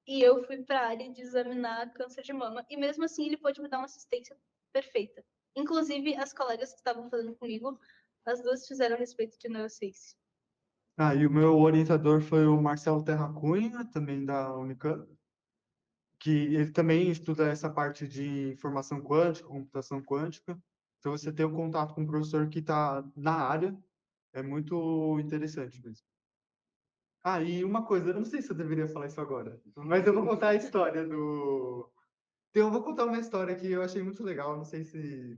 E eu fui para a área de examinar câncer de mama. E mesmo assim, ele pôde me dar uma assistência perfeita. Inclusive, as colegas que estavam fazendo comigo, as duas fizeram a respeito de neurociência. E o meu orientador foi o Marcelo Terra Cunha, também da Unicamp, que ele também estuda essa parte de informação quântica, computação quântica. Então, você ter um contato com um professor que está na área é muito interessante mesmo. E uma coisa, eu não sei se eu deveria falar isso agora, mas eu vou contar a história Então, eu vou contar uma história que eu achei muito legal, não sei se...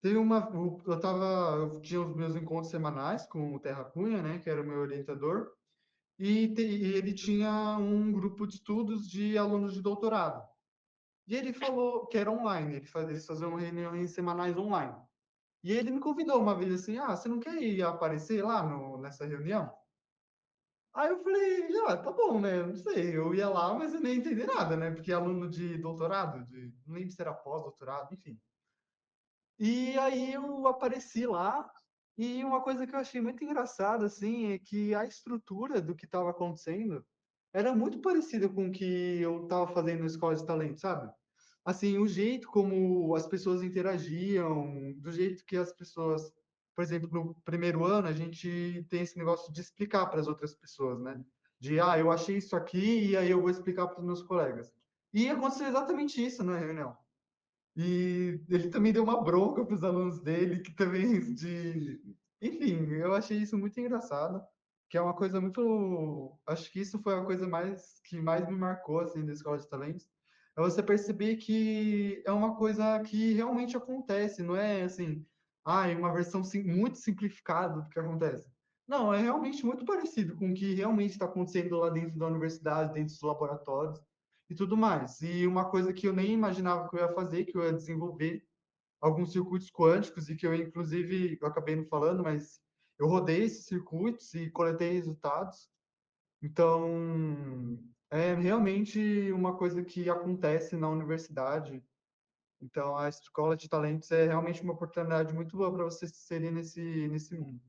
Teve eu tinha os meus encontros semanais com o Terra Cunha, né, que era o meu orientador, e ele tinha um grupo de estudos de alunos de doutorado. E ele falou que era online, eles faziam reuniões semanais online. E ele me convidou uma vez assim, você não quer ir aparecer lá nessa reunião? Aí eu falei, tá bom, né? Não sei, eu ia lá, mas eu nem ia entender nada, né? Porque é aluno de doutorado, não lembro se era pós-doutorado, enfim. E aí eu apareci lá, e uma coisa que eu achei muito engraçada, assim, é que a estrutura do que estava acontecendo era muito parecida com o que eu estava fazendo na Escola de Talento, sabe? Assim, o jeito como as pessoas interagiam, do jeito que as pessoas, por exemplo, no primeiro ano, a gente tem esse negócio de explicar para as outras pessoas, né? De, eu achei isso aqui, e aí eu vou explicar para os meus colegas. E aconteceu exatamente isso na reunião. E ele também deu uma bronca para os alunos dele, que também Enfim, eu achei isso muito engraçado, que é uma coisa muito... Acho que isso foi a coisa que mais me marcou, assim, da Escola de Talentos. É você perceber que é uma coisa que realmente acontece, não é, assim, é uma versão muito simplificada do que acontece. Não, é realmente muito parecido com o que realmente está acontecendo lá dentro da universidade, dentro dos laboratórios e tudo mais. E uma coisa que eu nem imaginava que eu ia fazer, que eu ia desenvolver alguns circuitos quânticos e que inclusive, eu acabei não falando, mas eu rodei esses circuitos e coletei resultados. Então, é realmente uma coisa que acontece na universidade. Então, a Escola de Talentos é realmente uma oportunidade muito boa para vocês serem nesse mundo.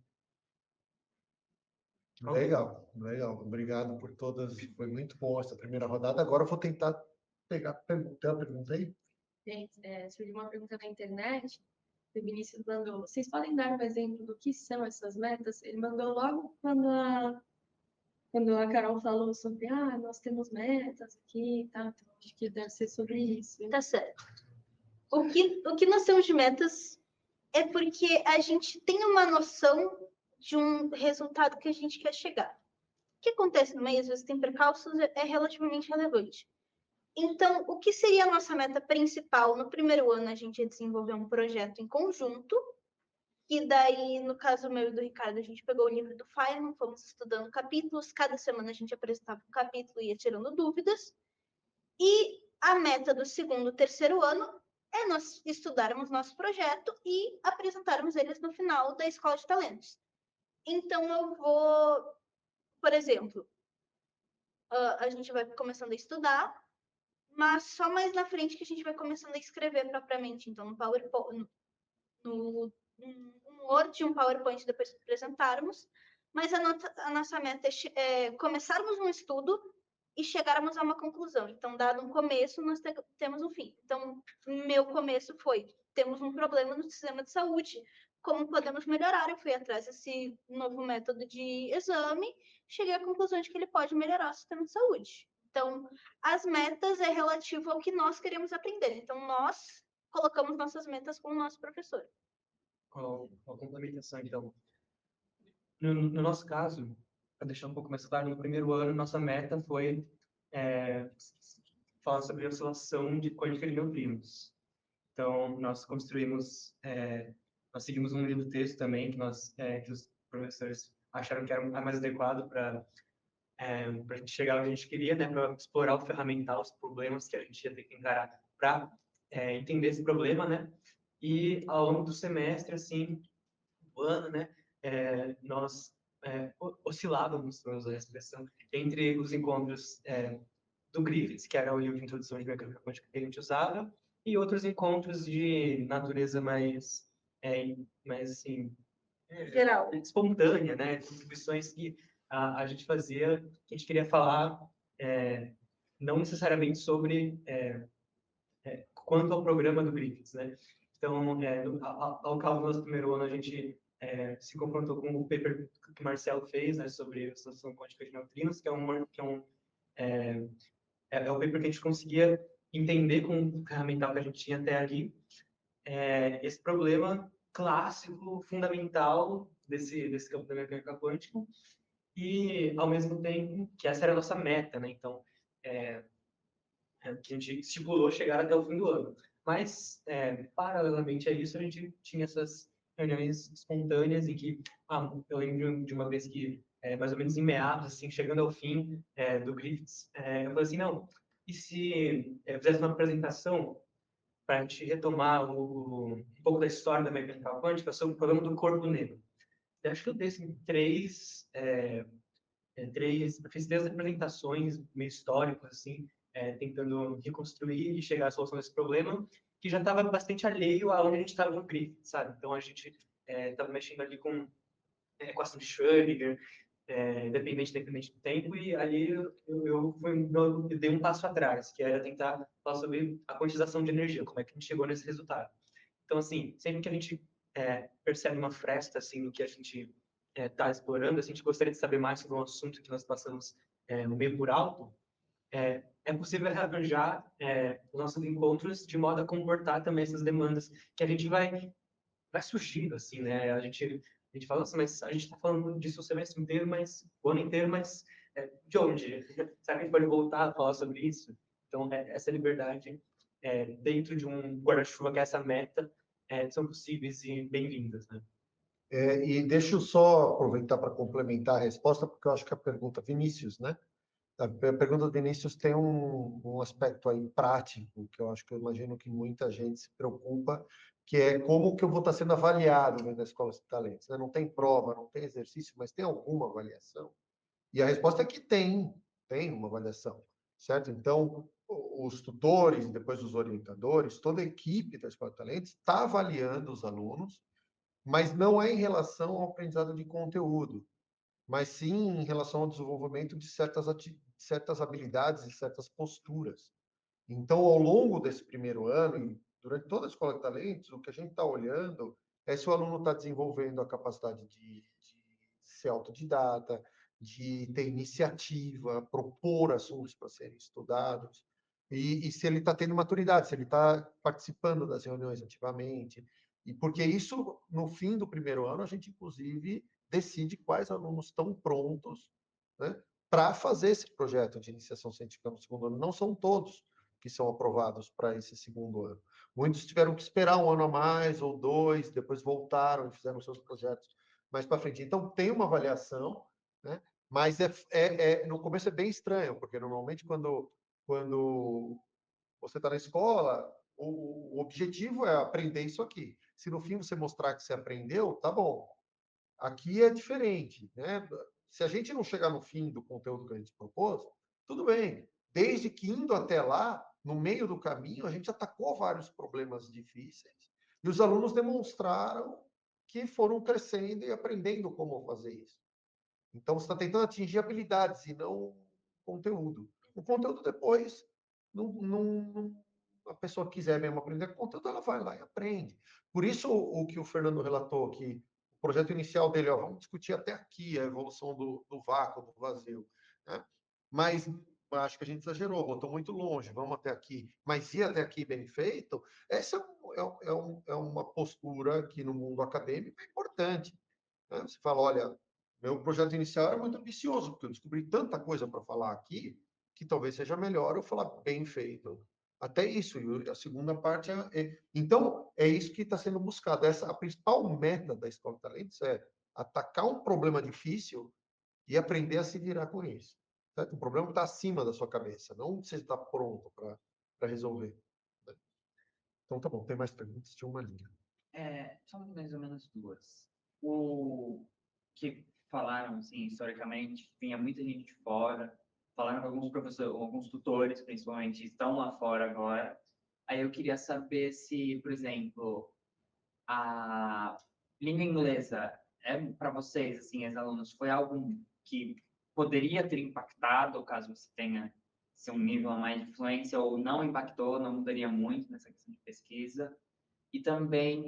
Legal, legal. Obrigado por todas. Foi muito bom essa primeira rodada. Agora eu vou tentar pegar tem uma pergunta aí. Gente, surgiu uma pergunta na internet. O Vinícius mandou: vocês podem dar um exemplo do que são essas metas? Ele mandou logo quando a Carol falou sobre, nós temos metas aqui, tá? Então, acho que deve ser sobre isso. Tá certo. O que nós temos de metas é porque a gente tem uma noção de um resultado que a gente quer chegar. O que acontece no meio, às vezes tem percalços, é relativamente relevante. Então, o que seria a nossa meta principal? No primeiro ano, a gente ia desenvolver um projeto em conjunto, e daí, no caso meu e do Ricardo, a gente pegou o livro do Feynman, fomos estudando capítulos, cada semana a gente apresentava um capítulo e ia tirando dúvidas, e a meta do segundo, terceiro ano é nós estudarmos nosso projeto e apresentarmos eles no final da Escola de Talentos. Então, eu vou, por exemplo, a gente vai começando a estudar, mas só mais na frente que a gente vai começando a escrever propriamente. Então, no PowerPoint, no Word, um PowerPoint depois que apresentarmos, mas a nossa meta é começarmos um estudo e chegarmos a uma conclusão. Então, dado um começo, nós temos um fim. Então, meu começo foi, temos um problema no sistema de saúde, como podemos melhorar? Eu fui atrás desse novo método de exame, cheguei à conclusão de que ele pode melhorar o sistema de saúde. Então, as metas é relativo ao que nós queremos aprender. Então, nós colocamos nossas metas com o nosso professor. Uma complementação, então. No nosso caso, para deixar um pouco mais claro, no primeiro ano, nossa meta foi falar sobre a oscilação de quântica de neutrinos. Então, nós seguimos um livro texto também, que os professores acharam que era mais adequado para a gente chegar onde a gente queria, né, para explorar o ferramental, os problemas que a gente ia ter que encarar para entender esse problema, né? E ao longo do semestre, assim, do ano, né, nós oscilávamos, vamos usar a expressão, entre os encontros do Griffiths, que era o livro de introdução de mecânica quântica que a gente usava, e outros encontros de natureza mais assim, Geral. espontânea, né? Contribuições que a gente fazia, que a gente queria falar, não necessariamente sobre quanto ao programa do Griffiths, né? Então, ao cabo do nosso primeiro ano, a gente se confrontou com o paper que o Marcelo fez, né, sobre a oscilação quântica de neutrinos, que é o paper que a gente conseguia entender com o ferramental que a gente tinha até ali esse problema clássico, fundamental desse campo da mecânica quântica, e, ao mesmo tempo, que essa era a nossa meta, né? Então, que a gente estipulou chegar até o fim do ano. Mas, paralelamente a isso, a gente tinha essas reuniões espontâneas em que, eu lembro de uma vez que, mais ou menos em meados, assim, chegando ao fim do Griffiths, eu falei assim, não, e se eu fizesse uma apresentação para a gente retomar um pouco da história da mecânica quântica sobre o problema do corpo negro. Eu acho que eu dei assim, fiz 3 apresentações meio históricas, assim, tentando reconstruir e chegar à solução desse problema, que já estava bastante alheio a onde a gente estava no Griffith, sabe? Então, a gente estava mexendo ali com equação de Schrödinger, independente do tempo, e ali eu dei um passo atrás, que era tentar falar sobre a quantização de energia, como é que a gente chegou nesse resultado. Então, assim, sempre que a gente percebe uma fresta, assim, no que a gente está explorando, a gente gostaria de saber mais sobre um assunto que nós passamos no meio por alto, é possível arranjar os nossos encontros de modo a comportar também essas demandas que a gente vai surgindo, assim, né? A gente fala, nossa, mas a gente está falando disso o semestre inteiro, mas o ano inteiro, mas de onde? Será que a gente pode voltar a falar sobre isso? Então, essa liberdade dentro de um guarda-chuva que é essa meta são possíveis e bem-vindas, né? E deixa eu só aproveitar para complementar a resposta, porque eu acho que a pergunta, Vinícius, né? A pergunta do Vinícius tem um aspecto aí prático, que eu acho que eu imagino que muita gente se preocupa, que é como que eu vou estar sendo avaliado na Escola de Talentos, né? Não tem prova, não tem exercício, mas tem alguma avaliação? E a resposta é que tem uma avaliação, certo? Então, os tutores, depois os orientadores, toda a equipe da Escola de Talentos está avaliando os alunos, mas não é em relação ao aprendizado de conteúdo, mas sim em relação ao desenvolvimento de certas habilidades e certas posturas. Então, ao longo desse primeiro ano, e durante toda a Escola de Talentos, o que a gente está olhando é se o aluno está desenvolvendo a capacidade de ser autodidata, de ter iniciativa, propor assuntos para serem estudados, e se ele está tendo maturidade, se ele está participando das reuniões ativamente. E porque isso, no fim do primeiro ano, a gente, inclusive, decide quais alunos estão prontos, né, para fazer esse projeto de iniciação científica no segundo ano. Não são todos que são aprovados para esse segundo ano. Muitos tiveram que esperar um ano a mais ou 2, depois voltaram e fizeram seus projetos mais para frente. Então, tem uma avaliação, né? Mas no começo é bem estranho, porque normalmente quando você está na escola, o objetivo é aprender isso aqui. Se no fim você mostrar que você aprendeu, tá bom. Aqui é diferente, né? Se a gente não chegar no fim do conteúdo que a gente propôs, tudo bem. Desde que indo até lá, no meio do caminho, a gente atacou vários problemas difíceis e os alunos demonstraram que foram crescendo e aprendendo como fazer isso. Então, você está tentando atingir habilidades e não conteúdo. O conteúdo depois, a pessoa quiser mesmo aprender conteúdo, ela vai lá e aprende. Por isso, o que o Fernando relatou, que o projeto inicial dele, vamos discutir até aqui a evolução do vácuo, do vazio. Né? Mas acho que a gente exagerou, botou muito longe, vamos até aqui. Mas ir até aqui bem feito, essa é uma postura que no mundo acadêmico é importante. Né? Você fala, olha, meu projeto inicial era muito ambicioso, porque eu descobri tanta coisa para falar aqui, que talvez seja melhor eu falar bem feito. Até isso, e a segunda parte então, é isso que está sendo buscado. A principal meta da Escola de Talentos é atacar um problema difícil e aprender a se virar com isso. Certo? O problema está acima da sua cabeça, não você está pronto para resolver. Então, tá bom, tem mais perguntas? Tinha uma linha. São mais ou menos 2. O que falaram, assim, historicamente, vinha muita gente de fora, falaram que alguns professores, alguns tutores, principalmente, estão lá fora agora. Aí eu queria saber se, por exemplo, a língua inglesa para vocês, assim, as alunos, foi algo que poderia ter impactado, caso você tenha um nível a mais de fluência, ou não impactou, não mudaria muito nessa questão de pesquisa. E também,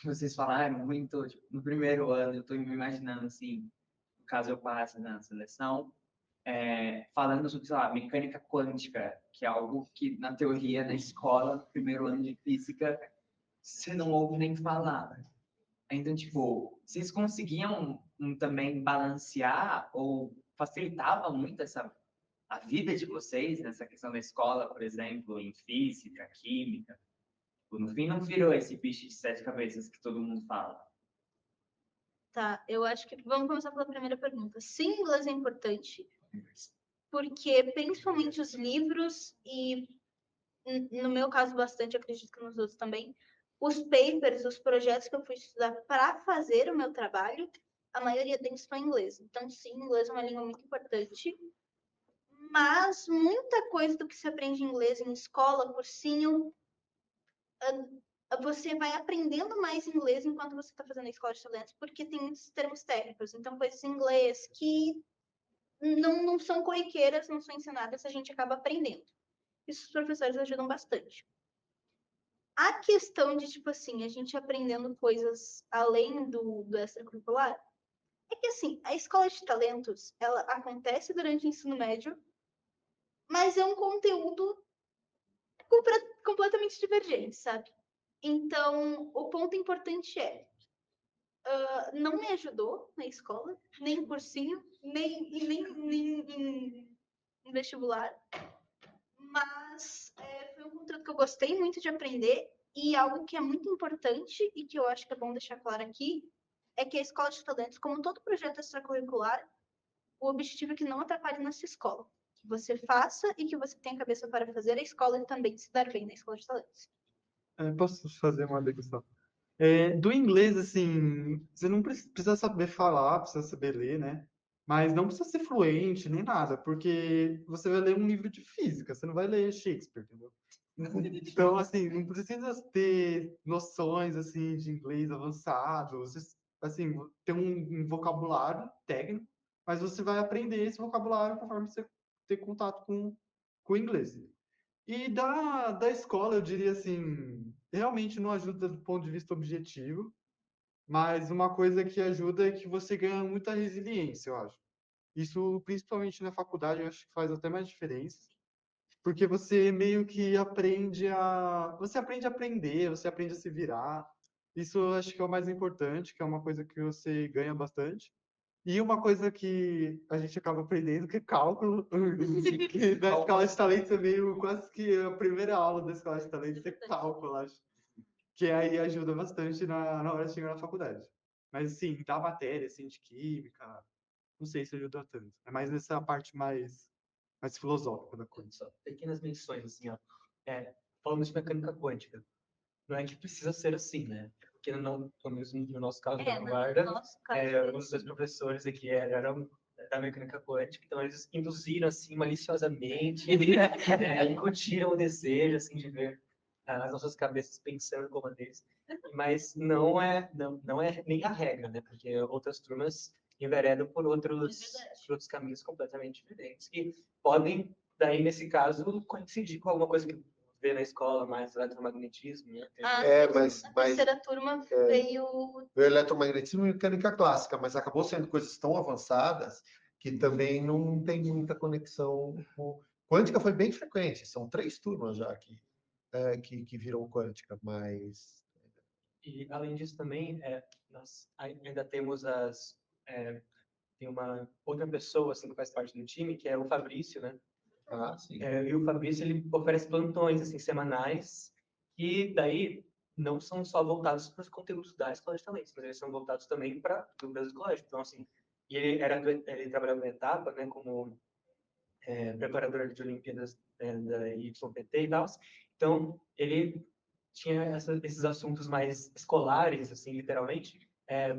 vocês falaram muito, tipo, no primeiro ano, eu estou me imaginando, assim, no caso eu passe na seleção, falando sobre, sei lá, mecânica quântica, que é algo que, na teoria, na escola, no primeiro ano de física, você não ouve nem falar. Então, tipo, vocês conseguiam também balancear ou facilitava muito a vida de vocês nessa questão da escola, por exemplo, em física, química? Tipo, no fim, não virou esse bicho de 7 cabeças que todo mundo fala. Tá, eu acho que vamos começar pela primeira pergunta. Sim, inglês é importante, porque principalmente os livros e, no meu caso, bastante, acredito que nos outros também, os papers, os projetos que eu fui estudar para fazer o meu trabalho, a maioria deles estão em inglês. Então, sim, inglês é uma língua muito importante, mas muita coisa do que se aprende em inglês em escola, cursinho, você vai aprendendo mais inglês enquanto você está fazendo a escola de talentos, porque tem muitos termos técnicos. Então, coisas em inglês que não são corriqueiras, não são ensinadas, a gente acaba aprendendo. Isso os professores ajudam bastante. A questão de, tipo assim, a gente aprendendo coisas além do extracurricular, é que, assim, a escola de talentos, ela acontece durante o ensino médio, mas é um conteúdo completamente divergente, sabe? Então, o ponto importante é, não me ajudou na escola, nem em cursinho, nem em vestibular, mas foi um conteúdo que eu gostei muito de aprender e algo que é muito importante e que eu acho que é bom deixar claro aqui é que a escola de talentos, como todo projeto extracurricular, o objetivo é que não atrapalhe na sua escola. Que você faça e que você tenha cabeça para fazer a escola e também se dar bem na escola de talentos. Posso fazer uma degustação? Do inglês, assim, você não precisa saber falar, precisa saber ler, né? Mas não precisa ser fluente nem nada, porque você vai ler um livro de física, você não vai ler Shakespeare, entendeu? Então, assim, não precisa ter noções, assim, de inglês avançado, assim, ter um vocabulário técnico, mas você vai aprender esse vocabulário conforme você ter contato com o inglês. E da escola, eu diria assim, realmente não ajuda do ponto de vista objetivo, mas uma coisa que ajuda é que você ganha muita resiliência, eu acho. Isso, principalmente na faculdade, eu acho que faz até mais diferença, porque você meio que você aprende a aprender, você aprende a se virar. Isso eu acho que é o mais importante, que é uma coisa que você ganha bastante. E uma coisa que a gente acaba aprendendo, que é cálculo, que na escola de talentos é meio quase que a primeira aula da escola de talentos é cálculo, acho. Que aí ajuda bastante na hora de chegar na faculdade. Mas, assim, da matéria, assim, de química, não sei se ajuda tanto. É mais nessa parte mais filosófica da coisa. Só pequenas menções, assim, ó. Falando de mecânica quântica, não é que precisa ser assim, né? Porque não, pelo menos no nosso caso da vanguarda, os dois professores aqui eram da mecânica quântica, então eles induziram, assim, maliciosamente, incutiram o desejo, assim, de ver as nossas cabeças pensando como a deles. Mas não é nem a regra, né? Porque outras turmas enveredam por outros caminhos completamente diferentes, que podem, daí, nesse caso, coincidir com alguma coisa que vê na escola, mais eletromagnetismo, né? Mas A terceira turma veio... o eletromagnetismo e mecânica clássica, mas acabou sendo coisas tão avançadas que também não tem muita conexão com... Quântica foi bem frequente, são 3 turmas já que viram quântica, mas... E, além disso, também, nós ainda temos tem uma outra pessoa assim, que faz parte do time, que é o Fabrício, né? Ah, sim. E o Fabrício, ele oferece plantões assim, semanais, e daí não são só voltados para os conteúdos da Escola de Talentos, mas eles são voltados também para dúvidas do colégio. Então, assim, e ele trabalhava na etapa, né, como preparador de Olimpíadas da YPT e tal. Então, ele tinha esses assuntos mais escolares, assim, literalmente,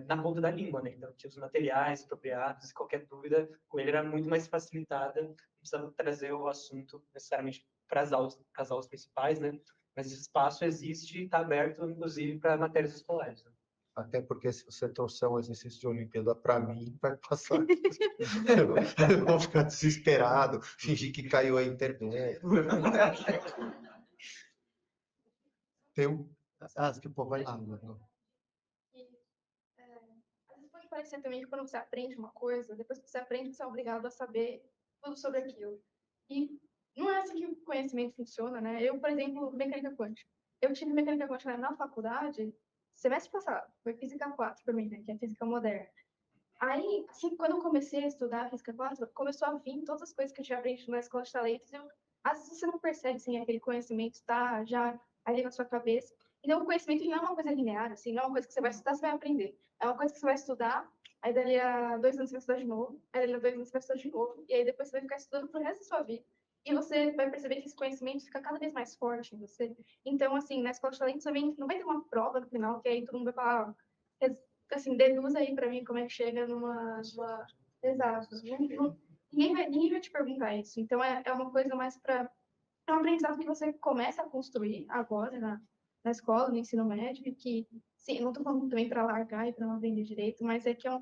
na ponta da língua, né? Então, tinha os materiais apropriados e qualquer dúvida com ele era muito mais facilitada, não precisava trazer o assunto necessariamente para as aulas principais, né? Mas esse espaço existe e está aberto, inclusive, para matérias escolares. Né? Até porque se você trouxer um exercício de Olimpíada para mim, vai passar. Eu vou ficar desesperado, fingir que caiu a internet. Tem um... tipo, vai lá. Às vezes pode parecer também que quando você aprende uma coisa, depois que você aprende, você é obrigado a saber tudo sobre aquilo. E não é assim que o conhecimento funciona, né? Eu, por exemplo, mecânica quântica. Eu tive mecânica quântica na faculdade semestre passado. Foi física 4 para mim, né? Que é física moderna. Aí, assim, quando eu comecei a estudar física quântica, começou a vir todas as coisas que eu tinha aprendido na escola de talentos. Às vezes você não percebe, assim, aquele conhecimento está já ali na sua cabeça. Então, o conhecimento não é uma coisa linear, assim, não é uma coisa que você vai estudar, você vai aprender. É uma coisa que você vai estudar, aí dali a 2 anos você vai estudar de novo, aí dali a 2 anos você vai estudar de novo, e aí depois você vai ficar estudando pro resto da sua vida. E você vai perceber que esse conhecimento fica cada vez mais forte em você. Então, assim, na escola de talentos também não vai ter uma prova no final, que aí todo mundo vai falar, assim, deduz aí para mim como é que chega numa... Exato. Ninguém vai te perguntar isso. Então, é uma coisa mais para... É um aprendizado que você começa a construir agora na escola, no ensino médio, que, sim, não estou falando também para largar e para não aprender direito, mas é que é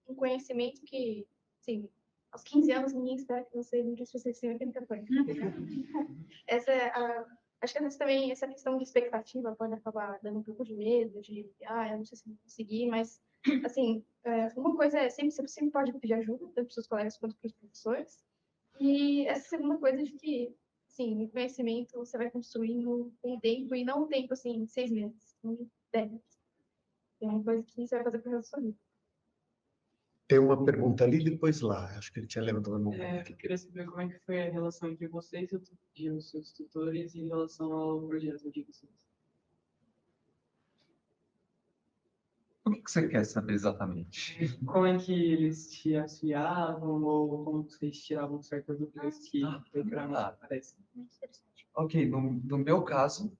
um conhecimento que, sim, aos 15 anos ninguém espera que você não especialista em 80 coisas. Essa é acho que às vezes também essa questão de expectativa pode acabar dando um pouco de medo, de, eu não sei se vou conseguir, mas, assim, uma coisa é, você sempre pode pedir ajuda, tanto para os seus colegas quanto para os professores, e essa segunda coisa de que, sim, o conhecimento você vai construindo com o tempo, e não um tempo, assim, 6 meses, 10. É uma coisa que você vai fazer para o resto da sua vida. Tem uma pergunta ali, depois lá. Acho que ele tinha levantado a mão. Eu queria saber como é que foi a relação entre vocês e os seus tutores em relação ao projeto de vocês. O que você quer saber exatamente? Como é que eles te auxiliavam ou como vocês tiravam certas dúvidas que aparecem? Ok, no meu caso,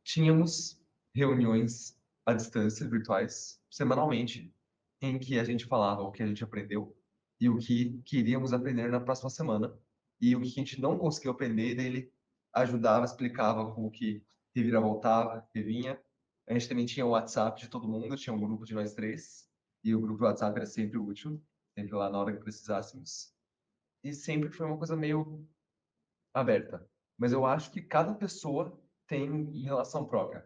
tínhamos reuniões à distância, virtuais, semanalmente, em que a gente falava o que a gente aprendeu e o que queríamos aprender na próxima semana. E o que a gente não conseguiu aprender, ele ajudava, explicava como que reviravoltava, que vinha. A gente também tinha o WhatsApp de todo mundo, tinha um grupo de nós três, e o grupo do WhatsApp era sempre útil, sempre lá na hora que precisássemos. E sempre foi uma coisa meio aberta. Mas eu acho que cada pessoa tem relação própria.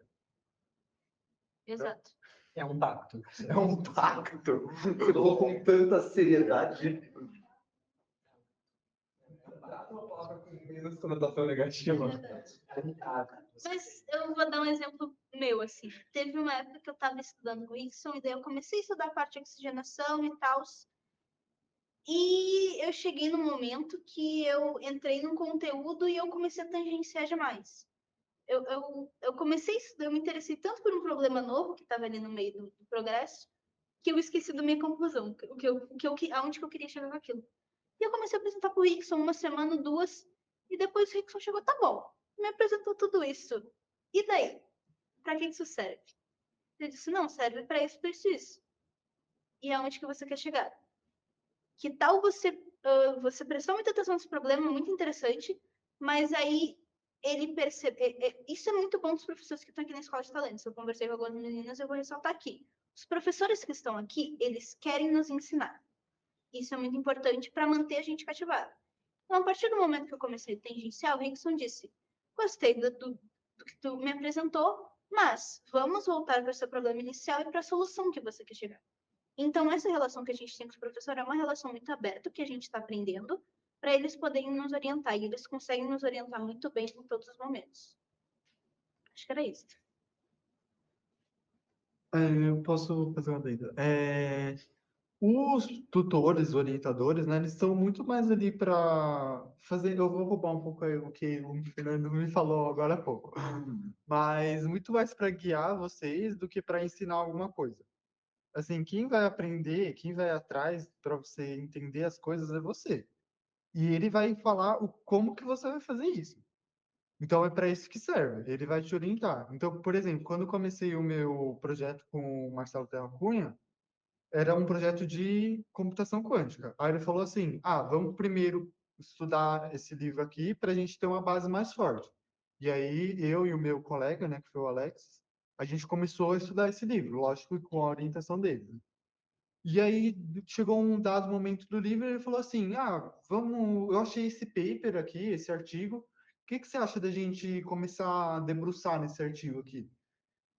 Exato. É um pacto. É um pacto. Você falou com tanta seriedade. Uma palavra com menos conotação negativa. Mas eu vou dar um exemplo meu, assim. Teve uma época que eu estava estudando o Wixon, e daí eu comecei a estudar a parte de oxigenação e tal. E eu cheguei num momento que eu entrei num conteúdo e eu comecei a tangenciar demais. Eu comecei a estudar, eu me interessei tanto por um problema novo que estava ali no meio do progresso, que eu esqueci da minha conclusão, aonde que eu queria chegar com aquilo. E eu comecei a apresentar para o Rickson uma semana, 2, e depois o Rickson chegou, tá bom, me apresentou tudo isso. E daí? Para que isso serve? Eu disse, não, serve para isso, isso, isso. E aonde que você quer chegar? Que tal você prestar muita atenção nesse problema, muito interessante, mas aí ele percebe... isso é muito bom dos professores que estão aqui na Escola de Talentos. Eu conversei com algumas meninas, eu vou ressaltar aqui. Os professores que estão aqui, eles querem nos ensinar. Isso é muito importante para manter a gente cativado. Então, a partir do momento que eu comecei a tangenciar, o Rickson disse, gostei do que tu me apresentou, mas vamos voltar para o seu problema inicial e para a solução que você quer chegar. Então, essa relação que a gente tem com os professores é uma relação muito aberta, que a gente está aprendendo, para eles poderem nos orientar. E eles conseguem nos orientar muito bem em todos os momentos. Acho que era isso. Eu posso fazer uma dúvida. Os tutores, orientadores, né, eles estão muito mais ali para fazer. Eu vou roubar um pouco aí o que o Fernando me falou agora há pouco, mas muito mais para guiar vocês do que para ensinar alguma coisa. Assim, quem vai aprender, quem vai atrás para você entender as coisas é você. E ele vai falar como que você vai fazer isso. Então é para isso que serve. Ele vai te orientar. Então, por exemplo, quando eu comecei o meu projeto com o Marcelo Terra Cunha, era um projeto de computação quântica. Aí ele falou assim: vamos primeiro estudar esse livro aqui para a gente ter uma base mais forte. E aí eu e o meu colega, né, que foi o Alex, a gente começou a estudar esse livro, lógico, com a orientação dele. E aí chegou um dado momento do livro e ele falou assim: eu achei esse paper aqui, esse artigo. O que você acha da gente começar a debruçar nesse artigo aqui?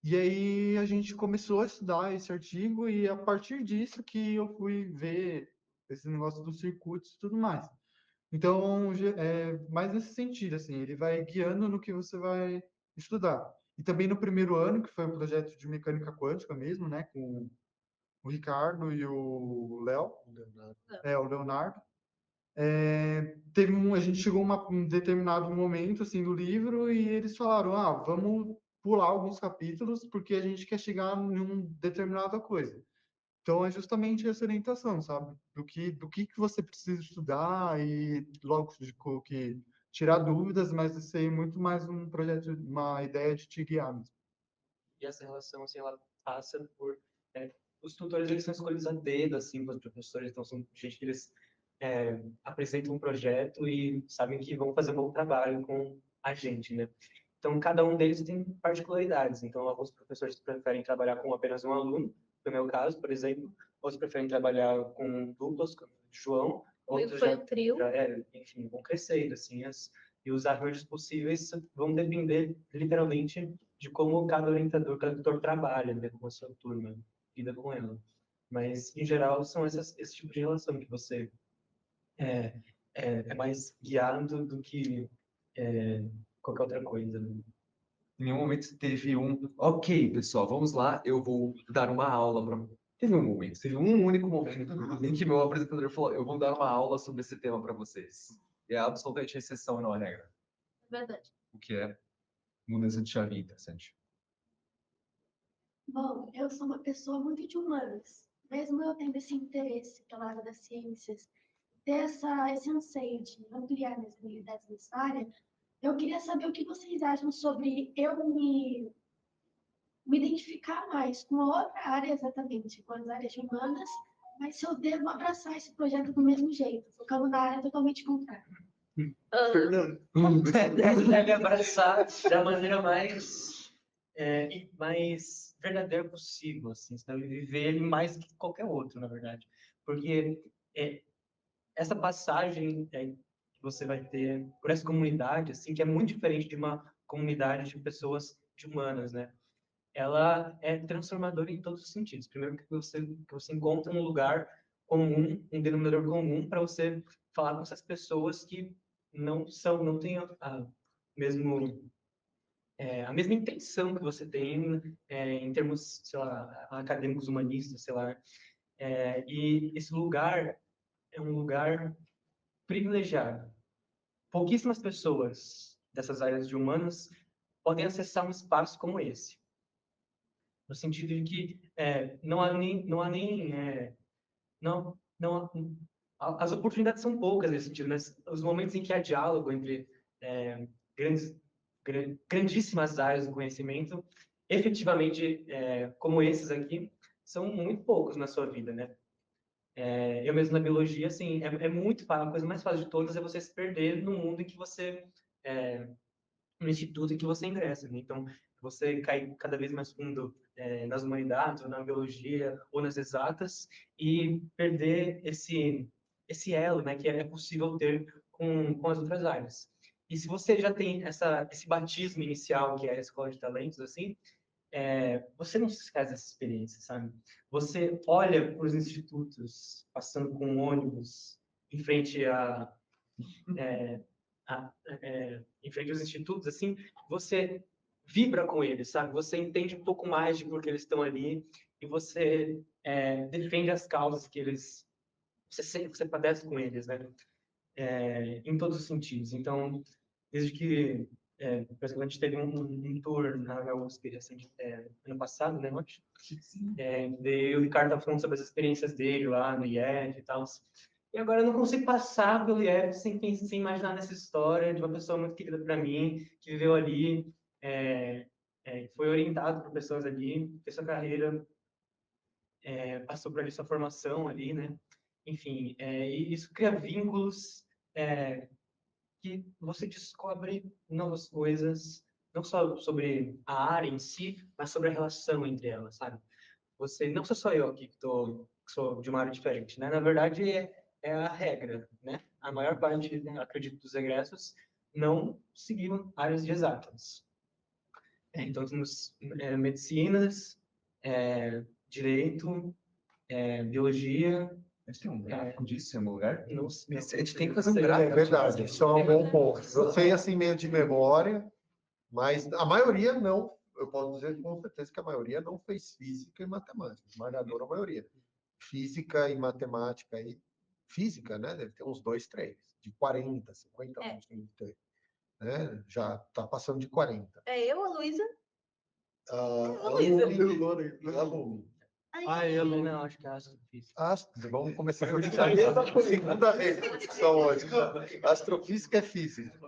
E aí a gente começou a estudar esse artigo e a partir disso que eu fui ver esse negócio dos circuitos e tudo mais. Então, é mais nesse sentido, assim, ele vai guiando no que você vai estudar. E também no primeiro ano, que foi um projeto de mecânica quântica mesmo, né, com o Ricardo e o Léo, o Leonardo. A gente chegou a um determinado momento assim do livro e eles falaram, vamos pular alguns capítulos porque a gente quer chegar em uma determinada coisa. Então é justamente essa orientação, sabe? Do que você precisa estudar e logo que tirar dúvidas, mas isso aí é muito mais um projeto, uma ideia de te guiar mesmo. E essa relação, assim, ela passa por... os tutores, eles são escolhidos a dedo, assim, para os professores, então são gente que eles apresentam um projeto e sabem que vão fazer um bom trabalho com a gente, né? Então, cada um deles tem particularidades. Então, alguns professores preferem trabalhar com apenas um aluno, no meu caso, por exemplo. Outros preferem trabalhar com duplas, como o João. Outros Foi um trio. enfim, vão crescendo, assim, e os arranjos possíveis vão depender, literalmente, de como cada orientador, cada tutor trabalha, né, com a sua turma, lida com ela. Mas, em geral, são esse tipo de relação que você é mais guiado do que qualquer outra coisa. Né? Em nenhum momento teve ok, pessoal, vamos lá, eu vou dar uma aula para... Teve um único momento em que meu apresentador falou, eu vou dar uma aula sobre esse tema para vocês. E é absolutamente exceção e não a regra. Verdade. O que é mudança de chave interessante. Bom, eu sou uma pessoa muito de humanas. Mesmo eu tendo esse interesse pela área das ciências, ter esse anseio de ampliar minhas habilidades nessa área, eu queria saber o que vocês acham sobre eu me identificar mais com outra área exatamente, com as áreas de humanas, mas se eu devo abraçar esse projeto do mesmo jeito, focando na área totalmente contrária. Fernando, deve abraçar da maneira mais verdadeira possível, assim, você deve viver ele mais que qualquer outro, na verdade, porque essa passagem que você vai ter por essa comunidade, assim, que é muito diferente de uma comunidade de pessoas de humanas, né? Ela é transformadora em todos os sentidos. Primeiro que você encontra um lugar comum, um denominador comum para você falar com essas pessoas que não têm a mesma intenção que você tem em termos, sei lá, acadêmicos humanistas, sei lá. E esse lugar é um lugar privilegiado. Pouquíssimas pessoas dessas áreas de humanas podem acessar um espaço como esse. No sentido de que as oportunidades são poucas nesse sentido, mas os momentos em que há diálogo entre grandíssimas áreas do conhecimento, efetivamente, como esses aqui, são muito poucos na sua vida, né? Eu mesmo na biologia, assim, é muito fácil, a coisa mais fácil de todas é você se perder no mundo em que você, no instituto em que você ingressa, né? Então, você cai cada vez mais fundo nas humanidades, ou na biologia, ou nas exatas, e perder esse elo, né, que é possível ter com as outras áreas. E se você já tem esse batismo inicial, que é a escola de talentos, assim, você não se esquece dessa experiência, sabe? Você olha para os institutos passando com um ônibus em frente em frente aos institutos, assim, você vibra com eles, sabe? Você entende um pouco mais de por que eles estão ali e você defende as causas que eles... Você padece com eles, né? Em todos os sentidos. Então, desde que por exemplo, a gente teve um tour na USP assim, ano passado, né, acho? E o Ricardo estava falando sobre as experiências dele lá no IEF e tal. E agora eu não consigo passar pelo IEF sem imaginar nessa história de uma pessoa muito querida para mim, que viveu ali, foi orientado por pessoas ali, fez sua carreira, passou por ali sua formação ali, né? Enfim, e isso cria vínculos que você descobre novas coisas, não só sobre a área em si, mas sobre a relação entre elas, sabe? Não sou só eu aqui que sou de uma área diferente, né? Na verdade, é a regra, né? A maior parte, acredito, dos egressos não seguiram áreas de exatas. Então, temos medicinas, direito, biologia. A gente tem um gráfico disso em algum lugar? Não, a gente tem que fazer um É gráfico. verdade, isso é um bom ponto. Eu sei assim meio de memória, mas a maioria não. eu posso dizer com certeza que a maioria não fez física e matemática, esmagadora maioria. Física e matemática, e física, né? Deve ter uns 2, 3, de 40, 50 anos tem que ter. Né? Já está passando de 40. É eu, a Luísa. A Luísa. Lumi. Eu não acho que é astrofísica. Vamos começar a segunda vez a discussão hoje. Astrofísica é física.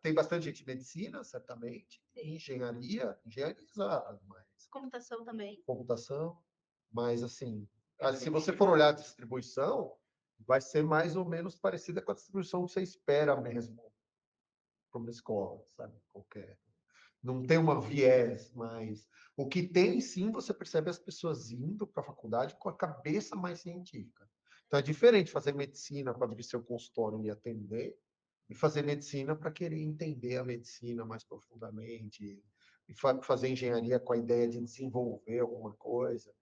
Tem bastante gente em medicina, certamente, engenharia exata, mas Computação também. computação, mas assim, se você for olhar a distribuição, vai ser mais ou menos parecida com a distribuição que você espera mesmo para uma escola, sabe? Qualquer. Não tem uma viés, mas o que tem, sim, você percebe as pessoas indo para a faculdade com a cabeça mais científica. Então, é diferente fazer medicina para abrir seu consultório e atender, e fazer medicina para querer entender a medicina mais profundamente, e fazer engenharia com a ideia de desenvolver alguma coisa.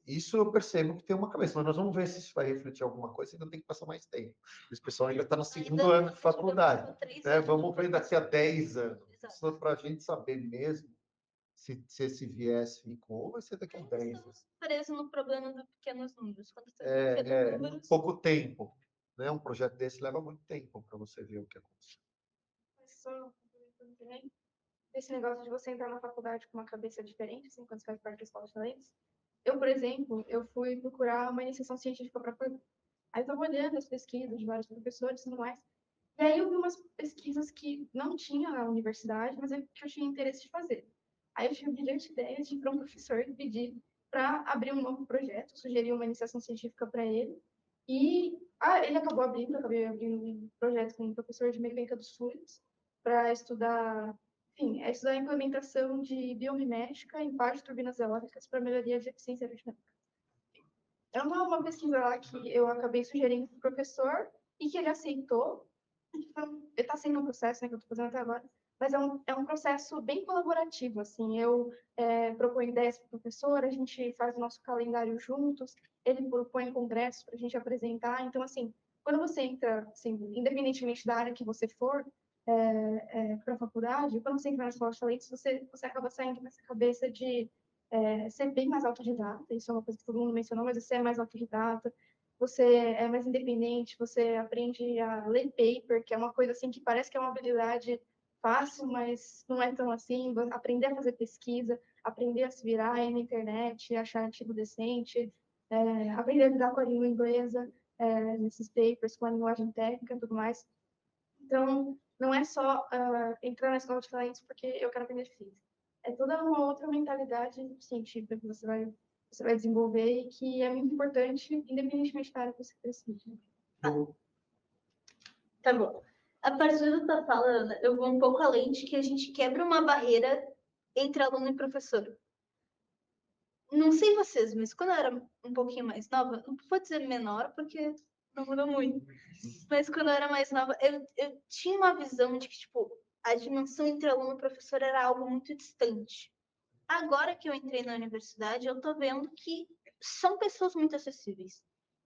Isso eu percebo que tem uma cabeça, mas nós vamos ver se isso vai refletir alguma coisa, ainda tem que passar mais tempo. Esse pessoal ainda está no segundo ano de faculdade. Né? Vamos ver daqui a 10 anos. Só para a gente saber mesmo se esse viés ficou, vai ser daqui a 10 anos. Preso no problema dos pequenos números. Quando você tem números... pouco tempo. Né? Um projeto desse leva muito tempo para você ver o que aconteceu. Esse negócio de você entrar na faculdade com uma cabeça diferente, assim, quando você faz parte da escola de talentos. Eu, por exemplo, fui procurar uma iniciação científica para fazer. Aí eu estava olhando as pesquisas de vários professores e tudo mais. E aí eu vi umas pesquisas que não tinha na universidade, mas que eu tinha interesse de fazer. Aí eu tive a brilhante ideia de ir para um professor e pedir para abrir um novo projeto, sugeri uma iniciação científica para ele. E ele acabou abrindo, eu acabei abrindo um projeto com um professor de mecânica dos fluidos para estudar, enfim, estudar a implementação de biomimética em par de turbinas eólicas para melhoria de eficiência aerodinâmica. É uma pesquisa lá que eu acabei sugerindo para o professor e que ele aceitou. Então, está sendo um processo, né, que eu estou fazendo até agora, mas é um processo bem colaborativo, assim, eu proponho ideias para o professor, a gente faz o nosso calendário juntos, ele propõe congressos para a gente apresentar, então, assim, quando você entra, assim, independentemente da área que você for, para a faculdade, quando você entra na escola de talentos, você acaba saindo com essa cabeça de ser bem mais autodidata, isso é uma coisa que todo mundo mencionou, mas você é mais autodidata, você é mais independente, você aprende a ler paper, que é uma coisa assim que parece que é uma habilidade fácil, mas não é tão assim, aprender a fazer pesquisa, aprender a se virar aí na internet, achar artigo decente, aprender a lidar com a língua inglesa, nesses papers, com a linguagem técnica e tudo mais. Então, não é só entrar na escola de talentos porque eu quero aprender física. É toda uma outra mentalidade científica que você vai desenvolver e que é muito importante, independentemente da área que você precisa. Tá bom. A partir da tua fala, Ana, eu vou um pouco além de que a gente quebra uma barreira entre aluno e professor. Não sei vocês, mas quando eu era um pouquinho mais nova, não vou dizer menor, porque não mudou muito, mas quando eu era mais nova, eu tinha uma visão de que, tipo, a dimensão entre aluno e professor era algo muito distante. Agora que eu entrei na universidade, eu tô vendo que são pessoas muito acessíveis.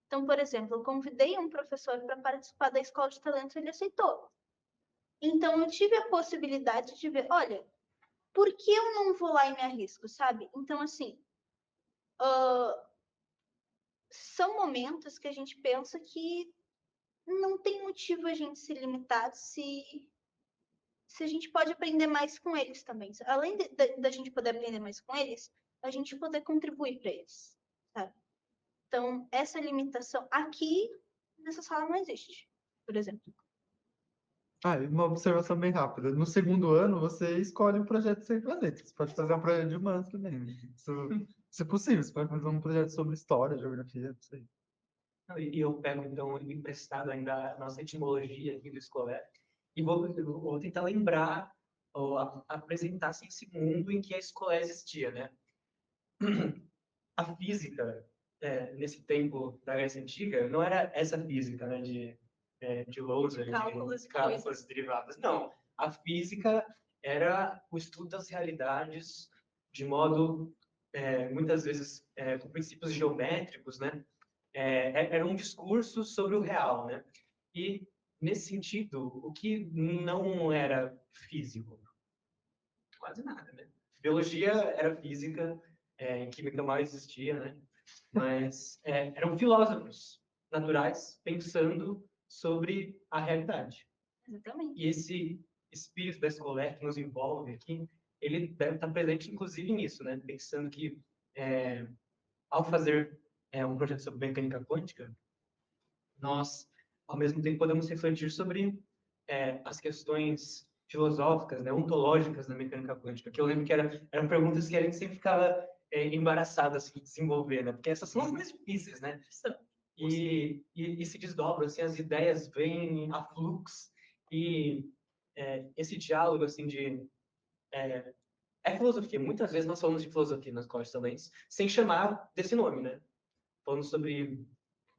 Então, por exemplo, eu convidei um professor para participar da Escola de Talentos e ele aceitou. Então, eu tive a possibilidade de ver, olha, por que eu não vou lá e me arrisco, sabe? Então, assim, são momentos que a gente pensa que não tem motivo a gente se limitar se a gente pode aprender mais com eles também. Além da gente poder aprender mais com eles, a gente poder contribuir para eles, sabe? Então, essa limitação aqui nessa sala não existe, por exemplo. Uma observação bem rápida. No segundo ano, você escolhe um projeto que você vai fazer. Você pode fazer um projeto de humanos também. Isso é possível. Você pode fazer um projeto sobre história, geografia, não sei. E eu pego, então, emprestado ainda a nossa etimologia aqui do escolar e vou tentar lembrar ou apresentar assim, esse mundo em que a escola existia, né? A física, nesse tempo da Grécia Antiga, não era essa física, né, de lousa, de cálculos derivadas. Não, a física era o estudo das realidades de modo, muitas vezes, com princípios geométricos, né? Era um discurso sobre o real, né? E nesse sentido, o que não era físico? Quase nada, né? Biologia era física, em química mal existia, né? Mas eram filósofos naturais pensando sobre a realidade. Exatamente. E esse espírito da escola que nos envolve aqui, ele deve estar presente, inclusive, nisso, né? Pensando que, ao fazer um projeto sobre mecânica quântica, nós, ao mesmo tempo, podemos refletir sobre as questões filosóficas, né, ontológicas da mecânica quântica, que eu lembro que eram perguntas que a gente sempre ficava embaraçado assim, de desenvolver, né? Porque essas são as mais difíceis, né? E se desdobram, assim, as ideias vêm a fluxo, e esse diálogo, assim, é filosofia. Muitas vezes nós falamos de filosofia nas Escola de Talentos, sem chamar desse nome, né? Falando sobre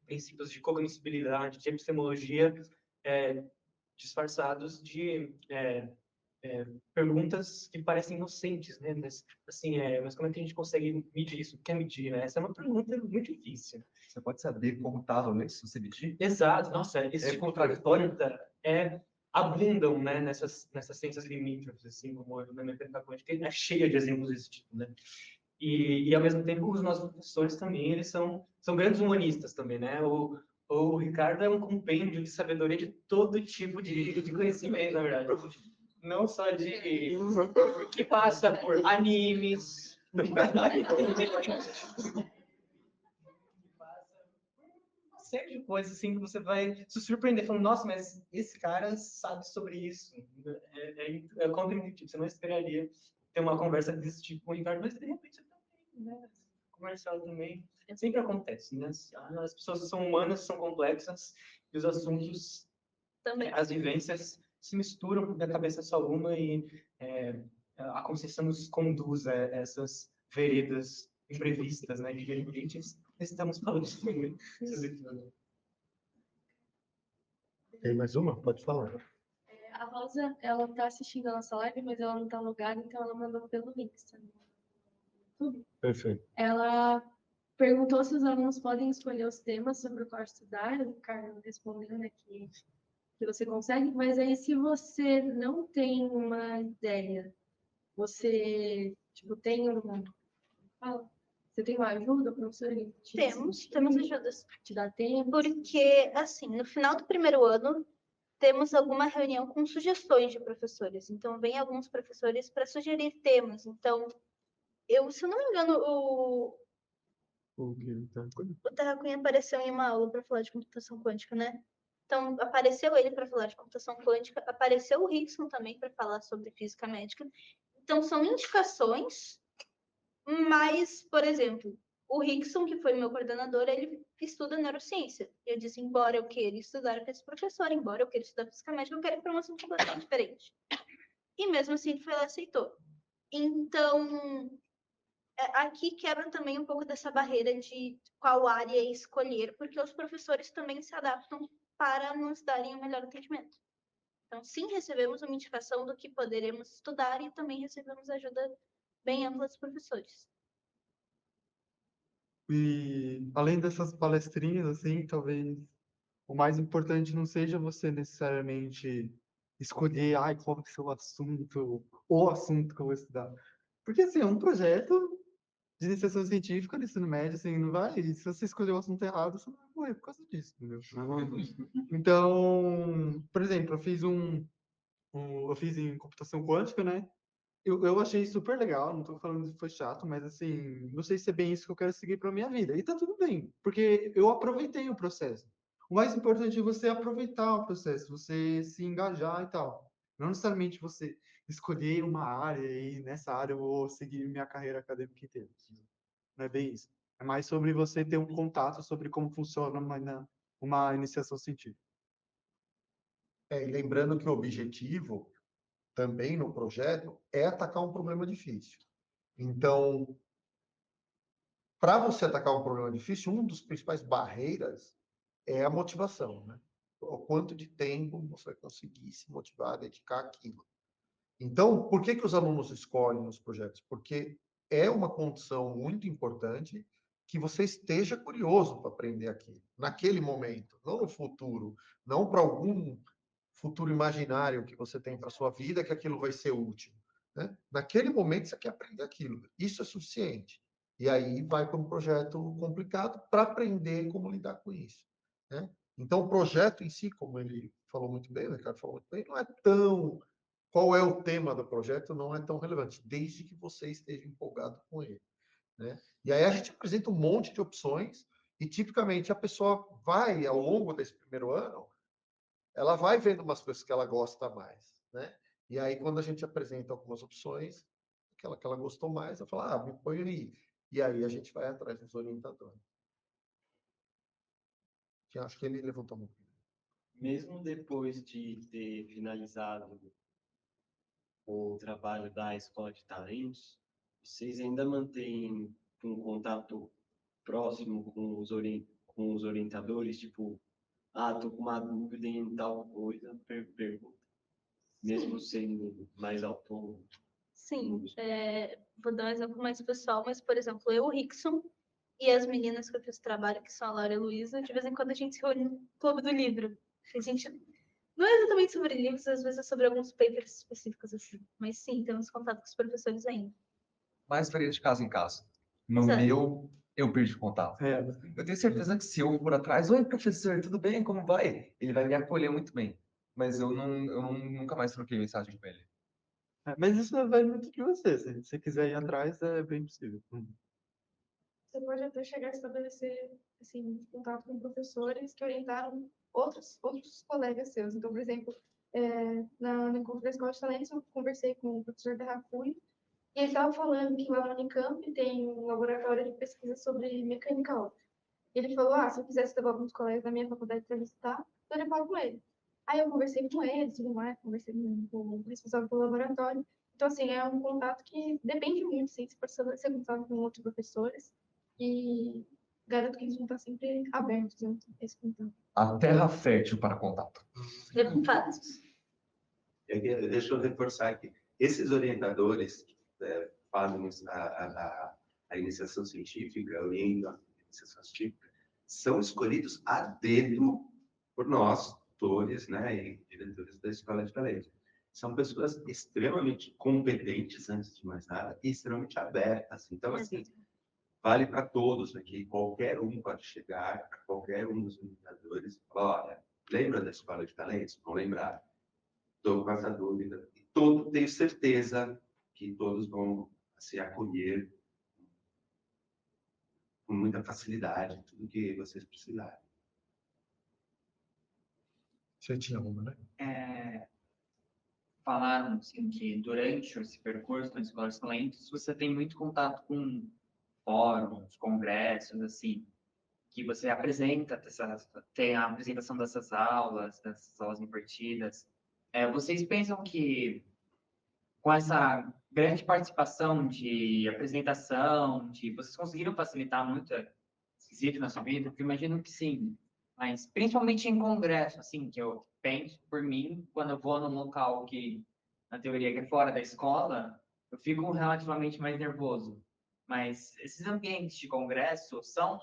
princípios de cognoscibilidade, de epistemologia, disfarçados de perguntas que parecem inocentes, né? Mas, assim, mas como é que a gente consegue medir isso? O que é medir, né? Essa é uma pergunta muito difícil. Você pode saber como estava isso, você medir? Exato. Nossa, esse É tipo de contraditório? pergunta abundam, né? Nessas ciências limítrofes, assim, como na mecânica quântica, é cheia de exemplos desse tipo, né? E ao mesmo tempo, os nossos professores também, eles são grandes humanistas também, né? O Ricardo é um compêndio de sabedoria de todo tipo de conhecimento, na verdade. Não só que passa por animes, uma série de coisas assim que você vai se surpreender, falando, nossa, mas esse cara sabe sobre isso. É contraintuitivo, você não esperaria ter uma conversa desse tipo com o Ricardo, mas de repente você também, né? Conversar também. Sempre acontece, né? As pessoas são humanas, são complexas, e os assuntos, Também. as vivências se misturam da cabeça só uma, e a consciência nos conduz a essas veredas imprevistas, né? De repente estamos falando sobre isso. Tem mais uma? Pode falar. A Rosa, ela tá assistindo a nossa live, mas ela não tá logada, então ela mandou pelo Insta no YouTube. Perfeito. Ela perguntou se os alunos podem escolher os temas sobre o qual estudar. O Ricardo respondeu, né, que você consegue, mas aí se você não tem uma ideia, você, tipo, tem uma... Você tem uma ajuda, professor? Temos ajudas. Te dá tempo? Porque, assim, no final do primeiro ano, temos alguma reunião com sugestões de professores. Então, vem alguns professores para sugerir temas. Então, se eu não me engano, o Terra Cunha apareceu em uma aula para falar de computação quântica, né? Então, apareceu ele para falar de computação quântica, apareceu o Rickson também para falar sobre física médica. Então, são indicações, mas, por exemplo, o Rickson, que foi meu coordenador, ele estuda neurociência. Eu disse, embora eu queira estudar com esse professor, embora eu queira estudar física médica, eu quero ir para um assunto completamente diferente. E mesmo assim, ele foi lá e aceitou. Então, aqui quebra também um pouco dessa barreira de qual área escolher, porque os professores também se adaptam para nos darem o melhor atendimento. Então, sim, recebemos uma indicação do que poderemos estudar e também recebemos ajuda bem ampla dos professores. E além dessas palestrinhas, assim, talvez o mais importante não seja você necessariamente escolher, qual que é o assunto que eu vou estudar. Porque, assim, é um projeto de iniciação científica no ensino médio, assim, não vai... Se você escolher o assunto errado, você não vai morrer por causa disso, entendeu? Então, por exemplo, eu fiz em computação quântica, né? Eu achei super legal, não tô falando que foi chato, mas assim, não sei se é bem isso que eu quero seguir para minha vida. E tá tudo bem, porque eu aproveitei o processo. O mais importante é você aproveitar o processo, você se engajar e tal. Não necessariamente você escolher uma área e nessa área eu vou seguir minha carreira acadêmica inteira. Não é bem isso. É mais sobre você ter um contato sobre como funciona uma iniciação científica. E lembrando que o objetivo também no projeto é atacar um problema difícil. Então, para você atacar um problema difícil, uma das principais barreiras é a motivação, né? O quanto de tempo você vai conseguir se motivar a dedicar aquilo. Então, por que os alunos escolhem os projetos? Porque é uma condição muito importante que você esteja curioso para aprender aquilo, naquele momento, não no futuro, não para algum futuro imaginário que você tem para sua vida, que aquilo vai ser útil, né? Naquele momento você quer aprender aquilo. Isso é suficiente. E aí vai para um projeto complicado para aprender como lidar com isso, né? Então, o projeto em si, como ele falou muito bem, o Ricardo falou muito bem, não é tão... Qual é o tema do projeto não é tão relevante, desde que você esteja empolgado com ele, né? E aí a gente apresenta um monte de opções e, tipicamente, a pessoa vai, ao longo desse primeiro ano, ela vai vendo umas coisas que ela gosta mais, né? E aí, quando a gente apresenta algumas opções, aquela que ela gostou mais, ela fala, me põe aí. E aí a gente vai atrás dos orientadores. Que acho que ele levantou muito. Mesmo depois de ter finalizado o trabalho da Escola de Talentos, vocês ainda mantêm um contato próximo com os orientadores, tipo, tô com uma dúvida em tal coisa, pergunta. Mesmo sendo mais autônomo. Sim, vou dar um exemplo mais pessoal, mas, por exemplo, eu, o Rickson, e as meninas que eu fiz trabalho, que são a Laura e a Luísa, de vez em quando a gente se reúne no Clube do Livro. A gente não é exatamente sobre livros, às vezes é sobre alguns papers específicos, assim. Mas sim, temos contato com os professores ainda. Mais varia de caso em caso. No Exato. meu, eu perdi contato. Eu tenho certeza que se eu for atrás, oi, professor, tudo bem? Como vai? Ele vai me acolher muito bem. Mas nunca mais troquei mensagem com ele. Mas isso vai muito de você. Se você quiser ir atrás, é bem possível. Você pode até chegar a estabelecer assim, contato com professores que orientaram outros colegas seus. Então, por exemplo, no encontro da Escola de Talentos, eu conversei com o professor Terrafui, e ele estava falando que lá no Unicamp tem um laboratório de pesquisa sobre mecânica óptica. Ele falou, se eu quisesse levar alguns colegas da minha faculdade para visitar, eu levava com ele. Aí eu conversei com ele, tudo mais, conversei com o responsável pelo laboratório. Então, assim, é um contato que depende muito, sim, se for ser contato com outros professores. E garanto que eles vão estar sempre abertos a esse contato. A terra fértil para contato. Fatos. Deixa eu reforçar aqui. Esses orientadores que fazem a iniciação científica, orientam a iniciação científica, são escolhidos a dedo por nós, tutores, né, e diretores da Escola de Talentos. São pessoas extremamente competentes, antes de mais nada, e extremamente abertas. Então, assim, vale para todos aqui. Qualquer um pode chegar a qualquer um dos orientadores e falar, olha, lembra da Escola de Talentos? Vão lembrar. Estou com essa dúvida. E tenho certeza que todos vão se acolher com muita facilidade, tudo que vocês precisarem. Você tinha uma, né? Falaram assim, que durante esse percurso na Escola de Talentos, você tem muito contato com fóruns, congressos, assim, que você apresenta, tem a apresentação dessas aulas impartidas. Vocês pensam que com essa grande participação de apresentação, vocês conseguiram facilitar muito esse quesito na sua vida? Porque eu imagino que sim, mas principalmente em congresso, assim, que eu penso por mim, quando eu vou num local que, na teoria, que é fora da escola, eu fico relativamente mais nervoso. Mas esses ambientes de congresso são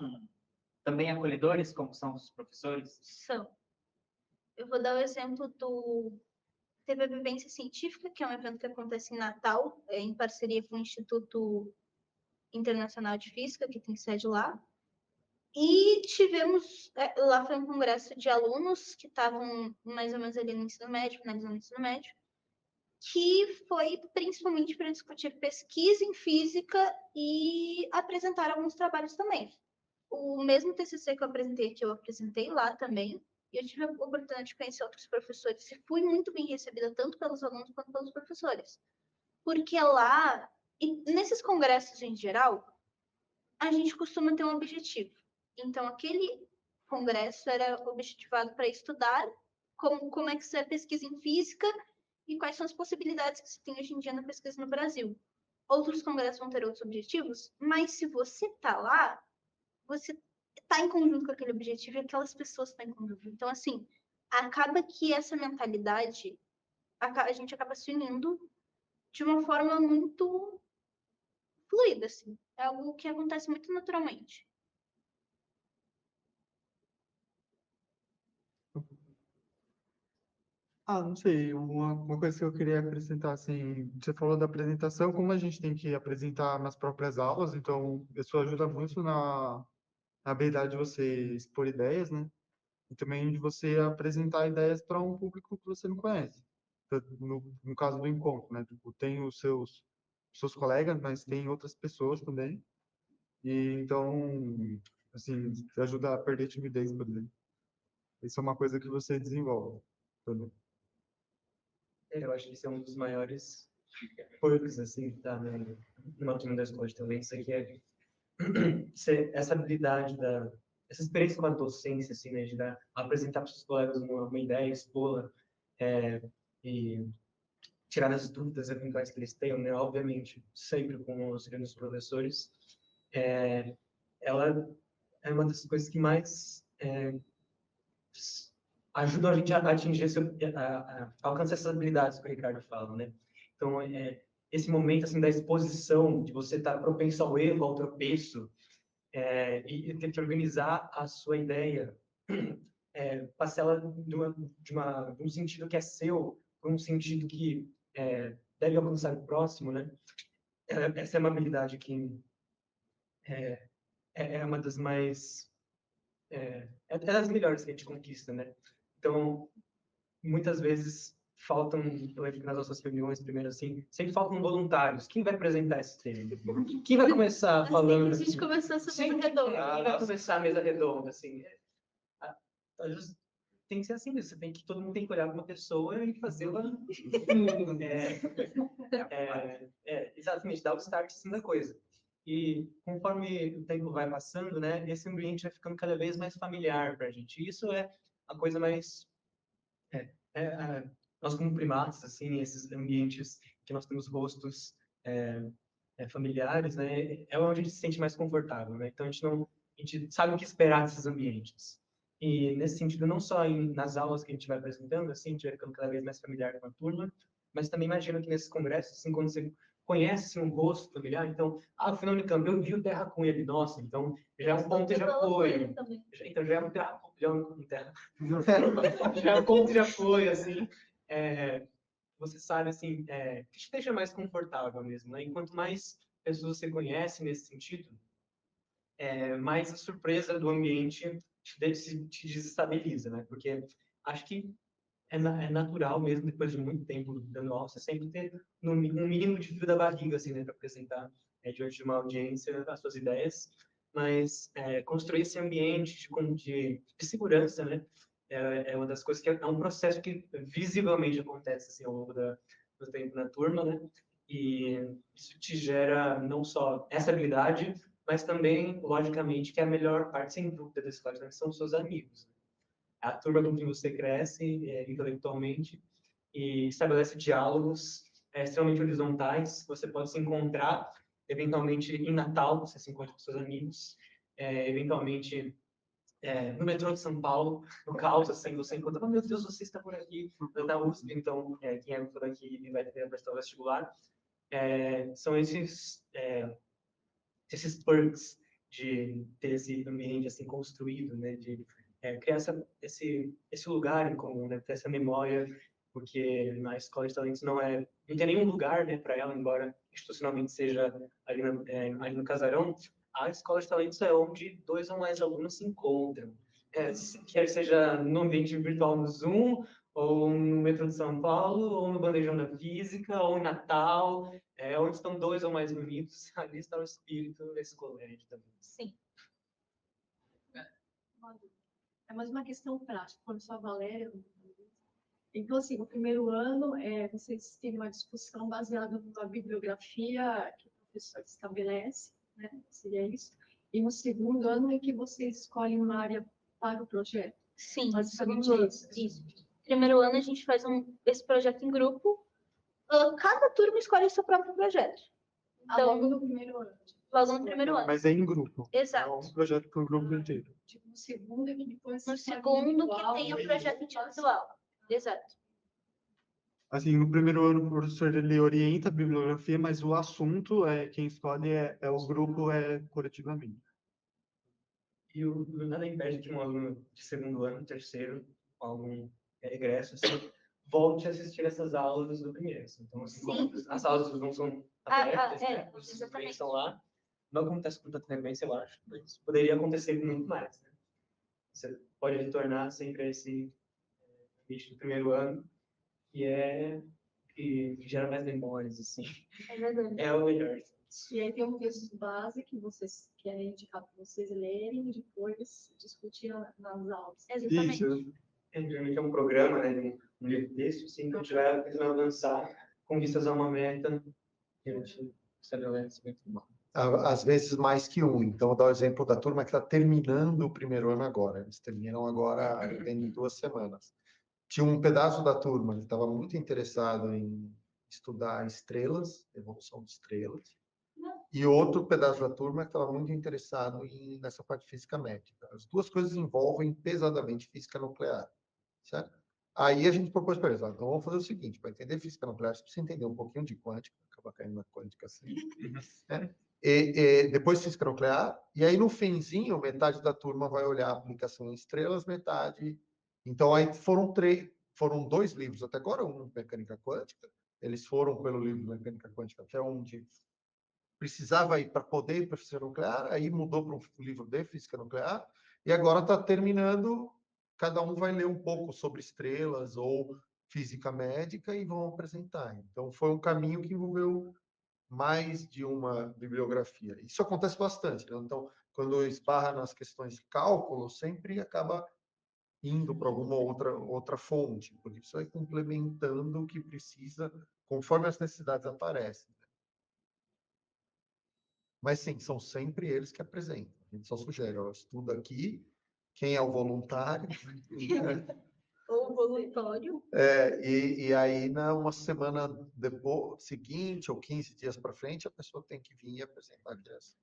também acolhedores, como são os professores? São. Eu vou dar o exemplo do Teve a Vivência Científica, que é um evento que acontece em Natal, em parceria com o Instituto Internacional de Física, que tem sede lá. E tivemos, lá foi um congresso de alunos que estavam mais ou menos ali no ensino médio, finalizando o ensino médio, que foi principalmente para discutir pesquisa em física e apresentar alguns trabalhos também. O mesmo TCC que eu apresentei aqui, eu apresentei lá também, e eu tive a oportunidade de conhecer outros professores e fui muito bem recebida, tanto pelos alunos quanto pelos professores. Porque lá, e nesses congressos em geral, a gente costuma ter um objetivo. Então, aquele congresso era objetivado para estudar como é que se é pesquisa em física e quais são as possibilidades que se tem hoje em dia na pesquisa no Brasil. Outros congressos vão ter outros objetivos, mas se você está lá, você está em conjunto com aquele objetivo e aquelas pessoas estão em conjunto. Então, assim, acaba que essa mentalidade, a gente acaba se unindo de uma forma muito fluida, assim. É algo que acontece muito naturalmente. Ah, não sei, uma coisa que eu queria acrescentar, assim, você falou da apresentação, como a gente tem que apresentar nas próprias aulas, então isso ajuda muito na habilidade de você expor ideias, né? E também de você apresentar ideias para um público que você não conhece. No caso do encontro, né? Tipo, tem os seus colegas, mas tem outras pessoas também. E então, assim, te ajuda a perder timidez, por exemplo. Isso é uma coisa que você desenvolve também. Eu acho que esse é um dos maiores perks, assim, que tá numa turma da escola de talento, que é essa habilidade essa experiência com a docência, assim, né, de apresentar para os colegas uma ideia, expô-la, e tirar as dúvidas eventuais que eles tenham, né, obviamente, sempre com o auxílio dos professores, ela é uma das coisas que mais ajudam a gente a atingir, a alcançar essas habilidades que o Ricardo fala, né? Então, esse momento, assim, da exposição, de você estar propenso ao erro, ao tropeço, e ter que organizar a sua ideia, passar ela de um sentido que é seu para um sentido que deve alcançar o próximo, né? Essa é uma habilidade que é uma das mais é das melhores que a gente conquista, né? Então, muitas vezes faltam, eu lembro que nas nossas reuniões, primeiro assim, sempre faltam voluntários. Quem vai apresentar esse tema? Quem vai começar falando? A gente começou essa mesa redonda. Quem vai começar a mesa redonda, assim? Tem que ser assim mesmo. Todo mundo tem que olhar para uma pessoa e fazê-la. Exatamente, dar o start assim, da coisa. E conforme o tempo vai passando, né, esse ambiente vai ficando cada vez mais familiar para a gente. E isso é a coisa mais nós como primatas, assim, esses ambientes que nós temos rostos familiares, né, é onde a gente se sente mais confortável, né? Então a gente sabe o que esperar desses ambientes. E nesse sentido, não só nas aulas que a gente vai apresentando, assim, a gente vai ficando cada vez mais familiar com a turma, mas também imagino que nesses congressos, assim, quando você conhece assim, um rosto familiar, então, fui na Unicamp, eu vi o Terra Cunha ali, nossa, então já é um ponto de apoio. Então já é um ponto de apoio, assim, você sabe, assim, que te deixa mais confortável mesmo, né? E quanto mais pessoas você conhece nesse sentido, mais a surpresa do ambiente te desestabiliza, né? Porque acho que é natural mesmo, depois de muito tempo dando aula, você sempre ter um mínimo de frio da barriga, assim, né? Para apresentar diante de uma audiência as suas ideias, mas construir esse ambiente de segurança, né? É uma das coisas que é um processo que visivelmente acontece assim, ao longo do tempo na turma, né? E isso te gera não só essa habilidade, mas também, logicamente, que é a melhor parte, sem dúvida, desse escola, né? São os seus amigos. Né? A turma com quem você cresce intelectualmente e estabelece diálogos extremamente horizontais. Você pode se encontrar, eventualmente, em Natal, você se encontra com seus amigos, eventualmente no metrô de São Paulo, no caos, assim, você encontra, meu Deus, você está por aqui, da USP, então, quem é por aqui e vai prestar o vestibular. São esses perks de ter esse ambiente, assim, construído, né, de criar esse lugar em comum, né, ter essa memória, porque na escola de talentos não tem nenhum lugar, né, para ela, embora institucionalmente seja ali no casarão. A escola de talentos é onde 2 ou mais alunos se encontram, quer seja no ambiente virtual no Zoom, ou no metrô de São Paulo, ou no bandejão da física, ou em Natal, onde estão 2 ou mais unidos, ali está o espírito desse colégio também. Sim. É mais uma questão prática, como só a Valéria. Então, assim, no primeiro ano, vocês têm uma discussão baseada na bibliografia que o professor estabelece, né? Seria isso. E no segundo ano é que vocês escolhem uma área para o projeto. Sim, basicamente segundo ano. isso. Isso. Primeiro ano a gente faz esse projeto em grupo. Cada turma escolhe seu próprio projeto. Então, logo no primeiro ano. Logo no primeiro ano. Mas é em grupo. Exato. É um projeto para o grupo inteiro. Tipo, no segundo é que depois... No segundo que tem o projeto individual. Exato. Assim, no primeiro ano, o professor ele orienta a bibliografia, mas o assunto, quem escolhe o grupo coletivamente. E nada impede que um aluno de segundo ano, terceiro, algum egresso, assim, volte a assistir essas aulas do primeiro. Então, assim, como as aulas não são abertas, né? Os estudantes estão lá, não acontece com tanta frequência, eu acho, mas poderia acontecer muito mais, né? Você pode retornar sempre a esse ambiente do primeiro ano, que gera mais memórias, assim. É verdade. É o melhor. E aí tem um texto base que vocês querem indicar para vocês lerem e depois discutir nas aulas. Exatamente. Geralmente é um programa, né, de um livro texto, assim, que a gente vai tentando avançar com vistas a uma meta que a gente estabelece muito bom. Às vezes mais que um. Então, vou dar o exemplo da turma que está terminando o primeiro ano agora. Eles terminam agora em 2 semanas. Tinha um pedaço da turma que estava muito interessado em estudar estrelas, evolução de estrelas, e outro pedaço da turma que estava muito interessado nessa parte de física médica. As duas coisas envolvem pesadamente física nuclear, certo? Aí a gente propôs para eles, então vamos fazer o seguinte, para entender física nuclear, você precisa entender um pouquinho de quântica, acaba caindo na quântica assim, né? E depois física nuclear, e aí no finzinho, metade da turma vai olhar a aplicação em estrelas, metade... Então, aí foram 2 livros até agora, um Mecânica Quântica, eles foram pelo livro Mecânica Quântica até onde precisava ir para poder ir para física nuclear, aí mudou para um livro de física nuclear, e agora está terminando, cada um vai ler um pouco sobre estrelas ou física médica e vão apresentar. Então, foi um caminho que envolveu mais de uma bibliografia. Isso acontece bastante, né? Então, quando esbarra nas questões de cálculo, sempre acaba indo para alguma outra fonte, porque isso vai complementando o que precisa conforme as necessidades aparecem. Mas sim, são sempre eles que apresentam. A gente só sugere, ó, estuda aqui, quem é o voluntário. Ou voluntário. E aí, uma semana depois, seguinte, ou 15 dias para frente, a pessoa tem que vir e apresentar a direção.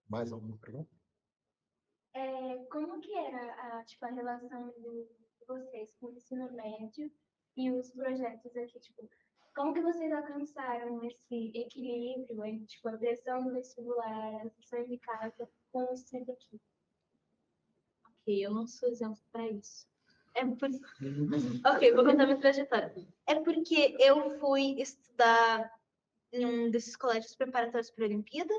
Mais alguma pergunta? Como que era a relação de vocês com o ensino médio e os projetos aqui? Tipo, como que vocês alcançaram esse equilíbrio entre a pressão do vestibular, a lição de casa, com o estudo aqui? Ok, eu não sou exemplo para isso. Ok, vou contar minha trajetória. É porque eu fui estudar em um desses colégios preparatórios para a Olimpíada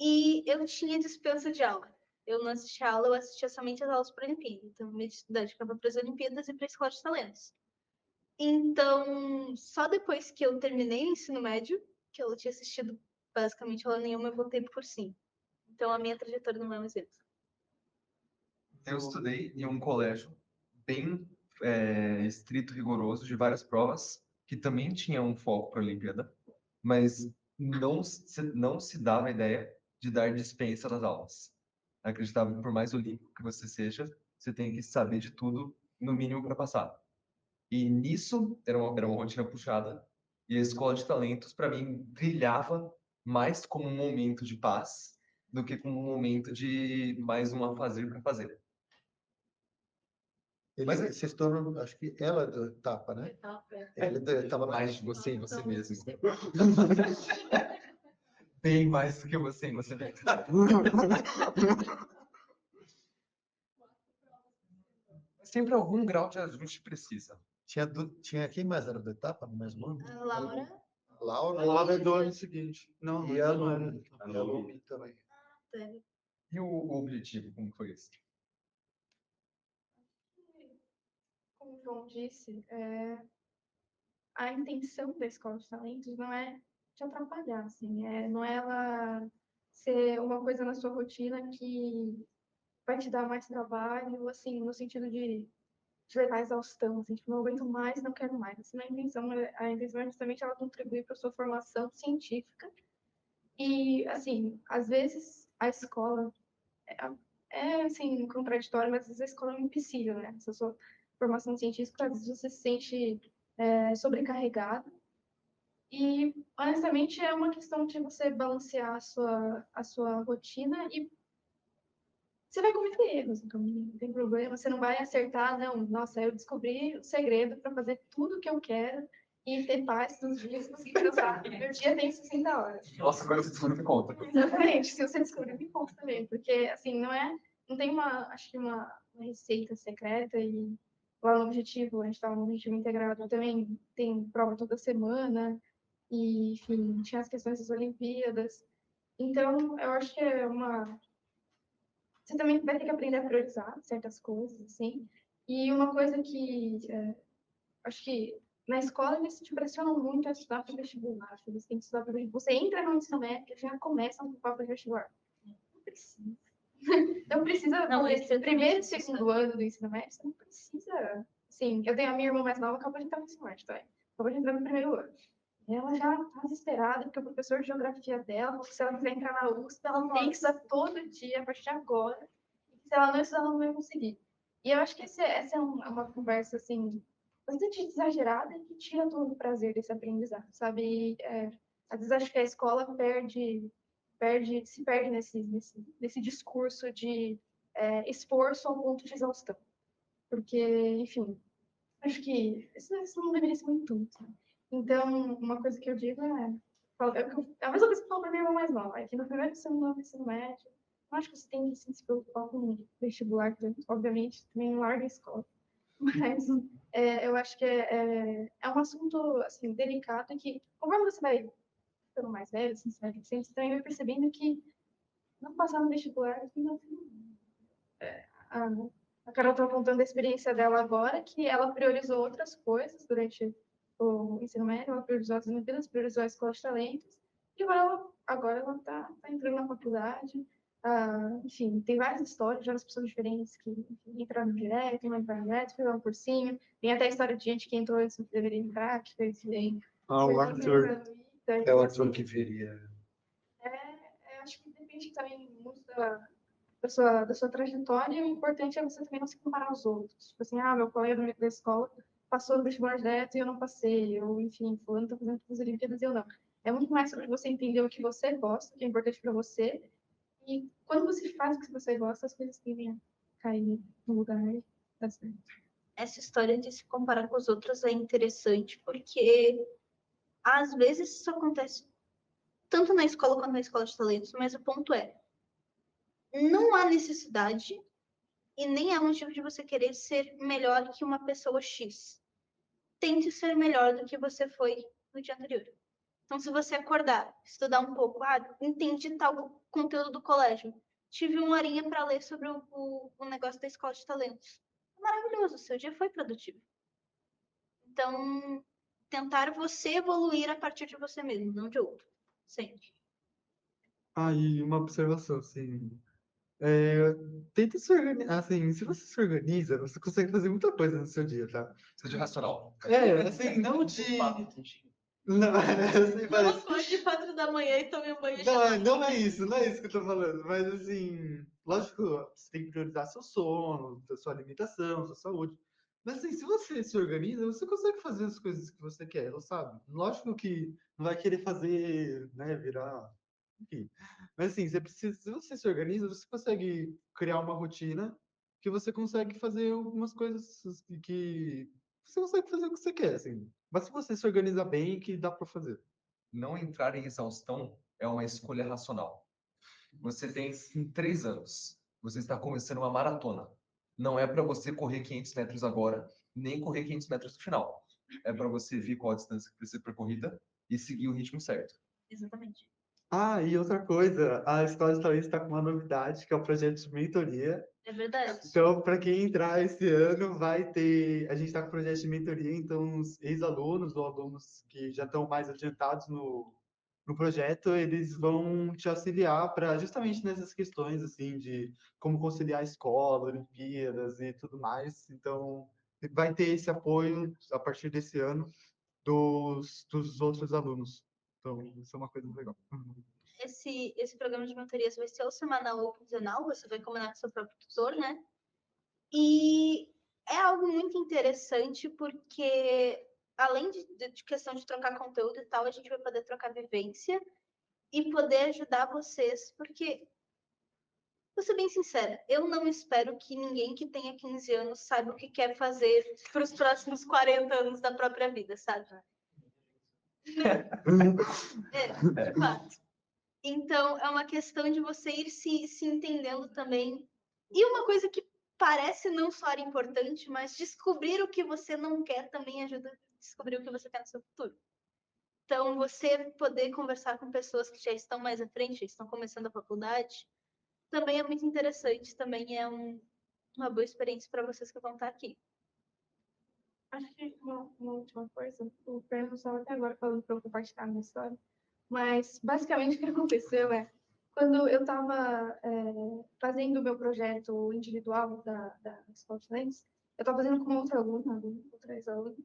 e eu tinha dispensa de aula. Eu não assistia aula, eu assistia somente as aulas para a Olimpíada. Então, minha dificuldade ficava para as Olimpíadas e para a Escola de Talentos. Então, só depois que eu terminei o ensino médio, que eu tinha assistido basicamente aula nenhuma, eu voltei por cursinho. Então, a minha trajetória não é um exemplo. Eu estudei em um colégio bem estrito, rigoroso, de várias provas, que também tinha um foco para a Olimpíada, mas não se dava a ideia de dar dispensa nas aulas. Acreditava que por mais olímpico que você seja, você tem que saber de tudo, no mínimo, para passar. E nisso era uma rotina puxada, e a Escola de Talentos, para mim, brilhava mais como um momento de paz do que como um momento de mais um a fazer para fazer. Mas vocês estão, acho que ela é do etapa, né? Ele estava mais de você em você mesmo. Bem mais do que você em você mesmo. Sempre algum grau de ajuste precisa. Tinha quem mais era do etapa no mesmo ano? A Laura. Laura. A Laura é do ano seguinte. Não, E a Lumi. A Lumi também. E o objetivo, como foi esse? Como o João disse, a intenção da Escola de Talentos não é te atrapalhar, assim, não é ela ser uma coisa na sua rotina que vai te dar mais trabalho, assim, no sentido de levar a exaustão, assim, tipo, não aguento mais, não quero mais. Assim, a intenção é justamente ela contribuir para a sua formação científica. E, assim, às vezes a escola assim, contraditório, mas às vezes a escola é um empecilho, né? Essa sua formação científica, às vezes você se sente sobrecarregado. E, honestamente, é uma questão de você balancear a sua rotina e você vai cometer erros no caminho, não tem problema, você não vai acertar, não. Nossa, eu descobri o segredo para fazer tudo o que eu quero e ter paz nos dias e conseguir pensar. Meu dia tem 60 horas. Nossa, agora você descobriu me conta. Exatamente, se você descobrir, me conta também, porque, assim, não não tem acho que uma receita secreta e lá no Objetivo, a gente estava no Objetivo Integrado, também tem prova toda semana e, enfim, tinha as questões das Olimpíadas. Então, eu acho que você também vai ter que aprender a priorizar certas coisas, assim. E uma coisa que acho que na escola eles te pressionam muito a estudar para o vestibular. Eles têm que estudar para o vestibular. Você entra no ensino médio e já começa um papo de vestibular. Não precisa. Não precisa Não, fazer isso é primeiro e segundo ano do ensino médio, você não precisa. Sim, eu tenho a minha irmã mais nova, acabou de entrar no ensino médio também. Acabou de entrar no primeiro ano. Ela já está desesperada, porque o professor de geografia dela falou que se ela quiser entrar na USP, ela tem que estudar todo dia, a partir de agora. E se ela não estudar, ela não vai conseguir. E eu acho que essa é uma conversa, assim, bastante exagerada e que tira todo o prazer desse aprendizado, sabe? Às vezes acho que a escola se perde nesse discurso de esforço ao ponto de exaustão. Porque, enfim, acho que isso não deveria ser muito tudo, sabe? Então, uma coisa que eu digo é a mesma coisa que eu falo para minha irmã mais nova, é que no primeiro e segundo ano do ensino médio, eu acho que você tem que se preocupar com o vestibular, obviamente, também não larga a escola. Mas eu acho que é um assunto, assim, delicado, que, conforme você vai ficando mais velho, assim, você vai crescendo, você também vai percebendo que não passar no vestibular, assim, não. A Carol estava contando a experiência dela agora, que ela priorizou outras coisas durante o ensino médio, ela priorizou as Olimpíadas, priorizou a escola de talentos, e agora ela está entrando na faculdade. Enfim, tem várias histórias de várias pessoas diferentes que enfim, entraram direto, não entraram direto, fizeram por cima. Tem até a história de gente que entrou antes do que deveria entrar, que fez bem. O Arthur. É o Arthur que viria. Acho que depende também muito da sua trajetória, e o importante é você também não se comparar aos outros. Tipo assim, meu colega da escola passou no vestibular direto e eu não passei, ou enfim, fulano está fazendo as Olimpíadas e eu não. É muito mais sobre você entender o que você gosta, o que é importante para você, e quando você faz o que você gosta, as coisas tendem a cair no lugar e tá certo. Essa história de se comparar com os outros é interessante, porque às vezes isso acontece tanto na escola quanto na escola de talentos, mas o ponto é, não há necessidade e nem há motivo de você querer ser melhor que uma pessoa X. Tente ser melhor do que você foi no dia anterior. Então, se você acordar, estudar um pouco, entendi tal conteúdo do colégio, tive uma horinha para ler sobre o negócio da escola de talentos. Maravilhoso, seu dia foi produtivo. Então, tentar você evoluir a partir de você mesmo, não de outro. Sempre. E uma observação, assim. Tenta se organizar, assim, se você se organiza, você consegue fazer muita coisa no seu dia, tá? Seja racional. Assim, não de... Não, assim, Não acorde 4 da manhã e tome um banho não é isso que eu tô falando, mas assim, lógico, você tem que priorizar seu sono, sua alimentação, sua saúde. Mas assim, se você se organiza, você consegue fazer as coisas que você quer, sabe? Lógico que não vai querer fazer, né, virar... Enfim. Mas assim, se você se organiza, você consegue criar uma rotina que você consegue fazer algumas coisas que você consegue fazer o que você quer, assim. Mas se você se organiza bem, que dá para fazer. Não entrar em exaustão é uma escolha racional. Você tem 3 anos. Você está começando uma maratona. Não é para você correr 500 metros agora, nem correr 500 metros no final. É para você ver qual a distância que precisa ser percorrida e seguir o ritmo certo. Exatamente. E outra coisa, a Escola de Talentos está com uma novidade, que é o projeto de mentoria. É verdade. Então, para quem entrar esse ano, vai ter... A gente está com o projeto de mentoria, então os ex-alunos ou alunos que já estão mais adiantados no projeto, eles vão te auxiliar para justamente nessas questões, assim, de como conciliar a escola, Olimpíadas e tudo mais. Então, vai ter esse apoio a partir desse ano dos outros alunos. Então, isso é uma coisa legal. Esse programa de mentorias vai ser ou semanal ou quinzenal, você vai combinar com seu próprio tutor, né? E é algo muito interessante porque, além de questão de trocar conteúdo e tal, a gente vai poder trocar vivência e poder ajudar vocês, porque, vou ser bem sincera, eu não espero que ninguém que tenha 15 anos saiba o que quer fazer para os próximos 40 anos da própria vida, sabe? De fato. Então, é uma questão de você ir se entendendo também E uma coisa que parece não só importante, mas descobrir o que você não quer também ajuda a descobrir o que você quer no seu futuro. Então, você poder conversar com pessoas que já estão mais à frente, já estão começando a faculdade, também é muito interessante, também é uma boa experiência para vocês que vão estar aqui. Acho que uma última coisa, o Fernando estava até agora falando para eu compartilhar a minha história, mas basicamente o que aconteceu é, quando eu estava fazendo o meu projeto individual da Escola de Talentos, eu estava fazendo com outra aluna, outra ex-aluna,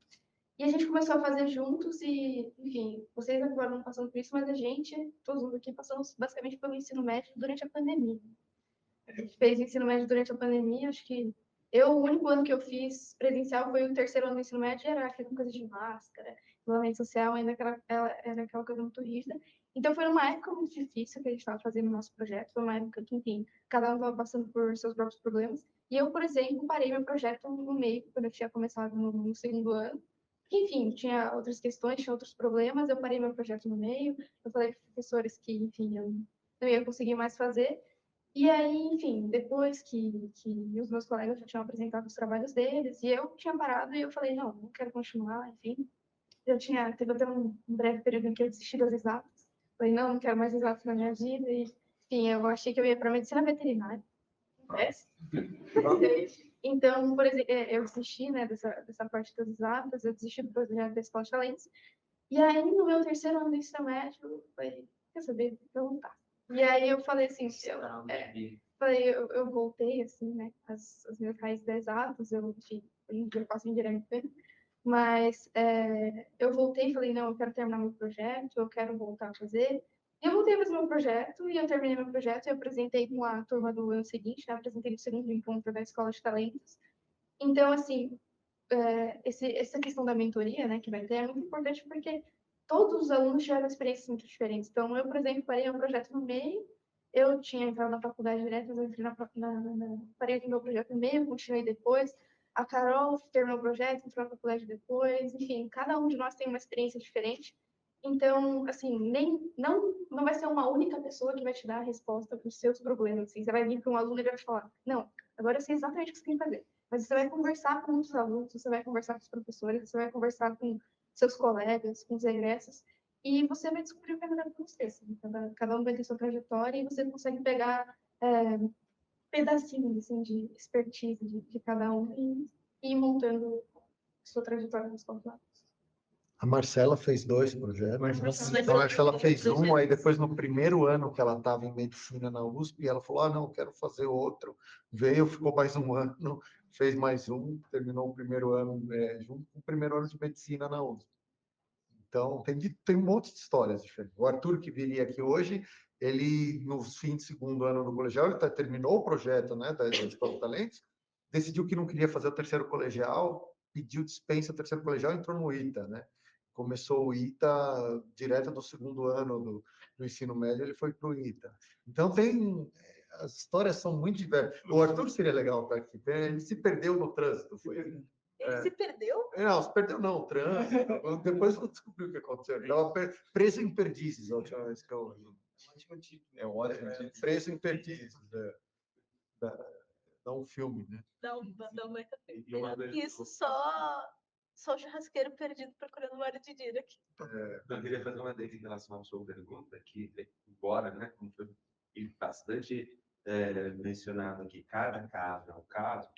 e a gente começou a fazer juntos e, enfim, vocês acabaram passando por isso, mas a gente, todos nós aqui, passamos basicamente pelo ensino médio durante a pandemia. A gente fez ensino médio durante a pandemia, acho que o único ano que eu fiz presencial foi o terceiro ano do ensino médio, era com coisa de máscara, isolamento social, ainda era aquela coisa muito rígida. Então foi uma época muito difícil que a gente estava fazendo o nosso projeto, foi uma época que, enfim, cada um estava passando por seus próprios problemas. E eu, por exemplo, parei meu projeto no meio, quando eu tinha começado no segundo ano. Enfim, tinha outras questões, tinha outros problemas, eu parei meu projeto no meio, eu falei para os professores que, enfim, eu não ia conseguir mais fazer. E aí, enfim, depois que os meus colegas já tinham apresentado os trabalhos deles, e eu tinha parado e eu falei, não quero continuar, enfim. Teve até um breve período em que eu desisti das exatas. Falei, não quero mais exatas na minha vida. E, enfim, eu achei que eu ia para medicina veterinária. Então, por exemplo, eu desisti, né, dessa parte das exatas, eu desisti do projeto da Escola de Talentos. E aí, no meu terceiro ano do ensino médio, eu falei, quer saber, vou voltar. E aí eu falei assim, eu voltei, assim, né, as minhas raízes das exatas, enfim, eu faço direito, mas eu voltei e falei, não, eu quero terminar meu projeto, eu quero voltar a fazer. Eu voltei a fazer meu projeto, e eu terminei meu projeto, e eu apresentei com a turma do ano seguinte, né, apresentei no segundo encontro da Escola de Talentos. Então, assim, essa questão da mentoria, né, que vai ter, é muito importante porque todos os alunos tiveram experiências muito diferentes. Então, eu, por exemplo, parei um projeto no meio, eu tinha entrado na faculdade direto, mas eu entrei parei o meu projeto no meio, continuei depois. A Carol terminou o projeto, entrou na faculdade depois. Enfim, cada um de nós tem uma experiência diferente. Então, assim, não vai ser uma única pessoa que vai te dar a resposta para os seus problemas. Assim, você vai vir para um aluno e vai te falar, não, agora eu sei exatamente o que você tem que fazer. Mas você vai conversar com os alunos, você vai conversar com os professores, você vai conversar com seus colegas, com os egressos, e você vai descobrir o que é melhor para você. Assim. Cada um vai ter sua trajetória e você consegue pegar pedacinhos assim, de expertise de cada um e ir montando sua trajetória nos contatos. A Marcela fez 2 projetos. A Marcela fez um, aí depois no primeiro ano que ela estava em medicina na USP, ela falou, não, quero fazer outro. Veio, ficou mais um ano, fez mais um, terminou o primeiro ano junto com o primeiro ano de medicina na USP. Então, tem um monte de histórias diferentes. O Arthur, que viria aqui hoje, ele, no fim de segundo ano do colegial, ele terminou o projeto, né, da Escola de Talentos, decidiu que não queria fazer o terceiro colegial, pediu dispensa do terceiro colegial e entrou no ITA, né? Começou o ITA direto do segundo ano do ensino médio, ele foi para o ITA. Então, as histórias são muito diversas. O Arthur seria legal estar aqui. Ele se perdeu no trânsito. Ele se perdeu? Não, se perdeu não, o trânsito. Depois eu descobri o que aconteceu. Ele estava preso em Perdizes a última vez que eu vi. É um ótimo título. Preso em Perdizes. Dá um filme, né? Dá um baita filme. Isso só o churrasqueiro perdido procurando o óleo de dira aqui. Eu queria fazer uma adenda em relação à sua pergunta, que, embora, né, como foi bastante mencionado aqui, cada caso é um caso,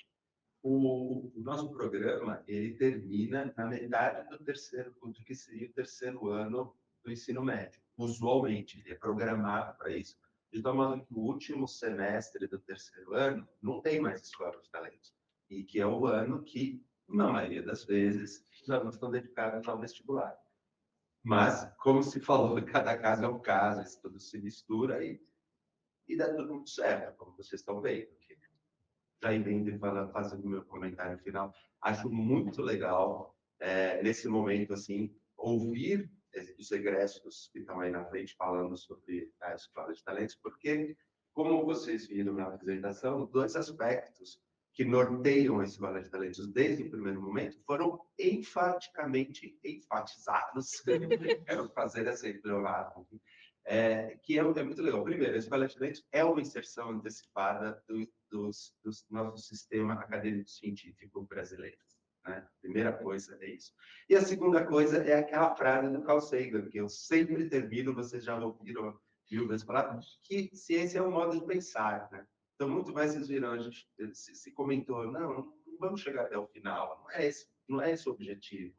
o nosso programa, ele termina na metade do que seria o terceiro ano do ensino médio. Usualmente, ele é programado para isso. De tal modo que o último semestre do terceiro ano não tem mais Escola de Talentos. E que é o ano que, na maioria das vezes, os alunos estão dedicados ao vestibular. Mas, como se falou, cada caso é um caso, isso tudo se mistura e dá tudo muito certo, como vocês estão vendo. Já emendo e fazendo o meu comentário final. Acho muito legal, nesse momento, assim, ouvir os egressos que estão aí na frente falando sobre a Escola de Talentos, porque, como vocês viram na apresentação, 2 aspectos que norteiam a Escola de Talentos desde o primeiro momento foram enfaticamente enfatizados. Quero fazer essa empreendedora. Que é muito legal. Primeiro, a Escola de Talentos é uma inserção antecipada do nosso sistema acadêmico-científico brasileiro. Né? A primeira coisa é isso. E a segunda coisa é aquela frase do Carl Sagan, que eu sempre termino, vocês já ouviram mil vezes falar, que ciência é um modo de pensar. Né? Então, muito mais vocês viram, a gente se comentou, não vamos chegar até o final, não é esse o objetivo.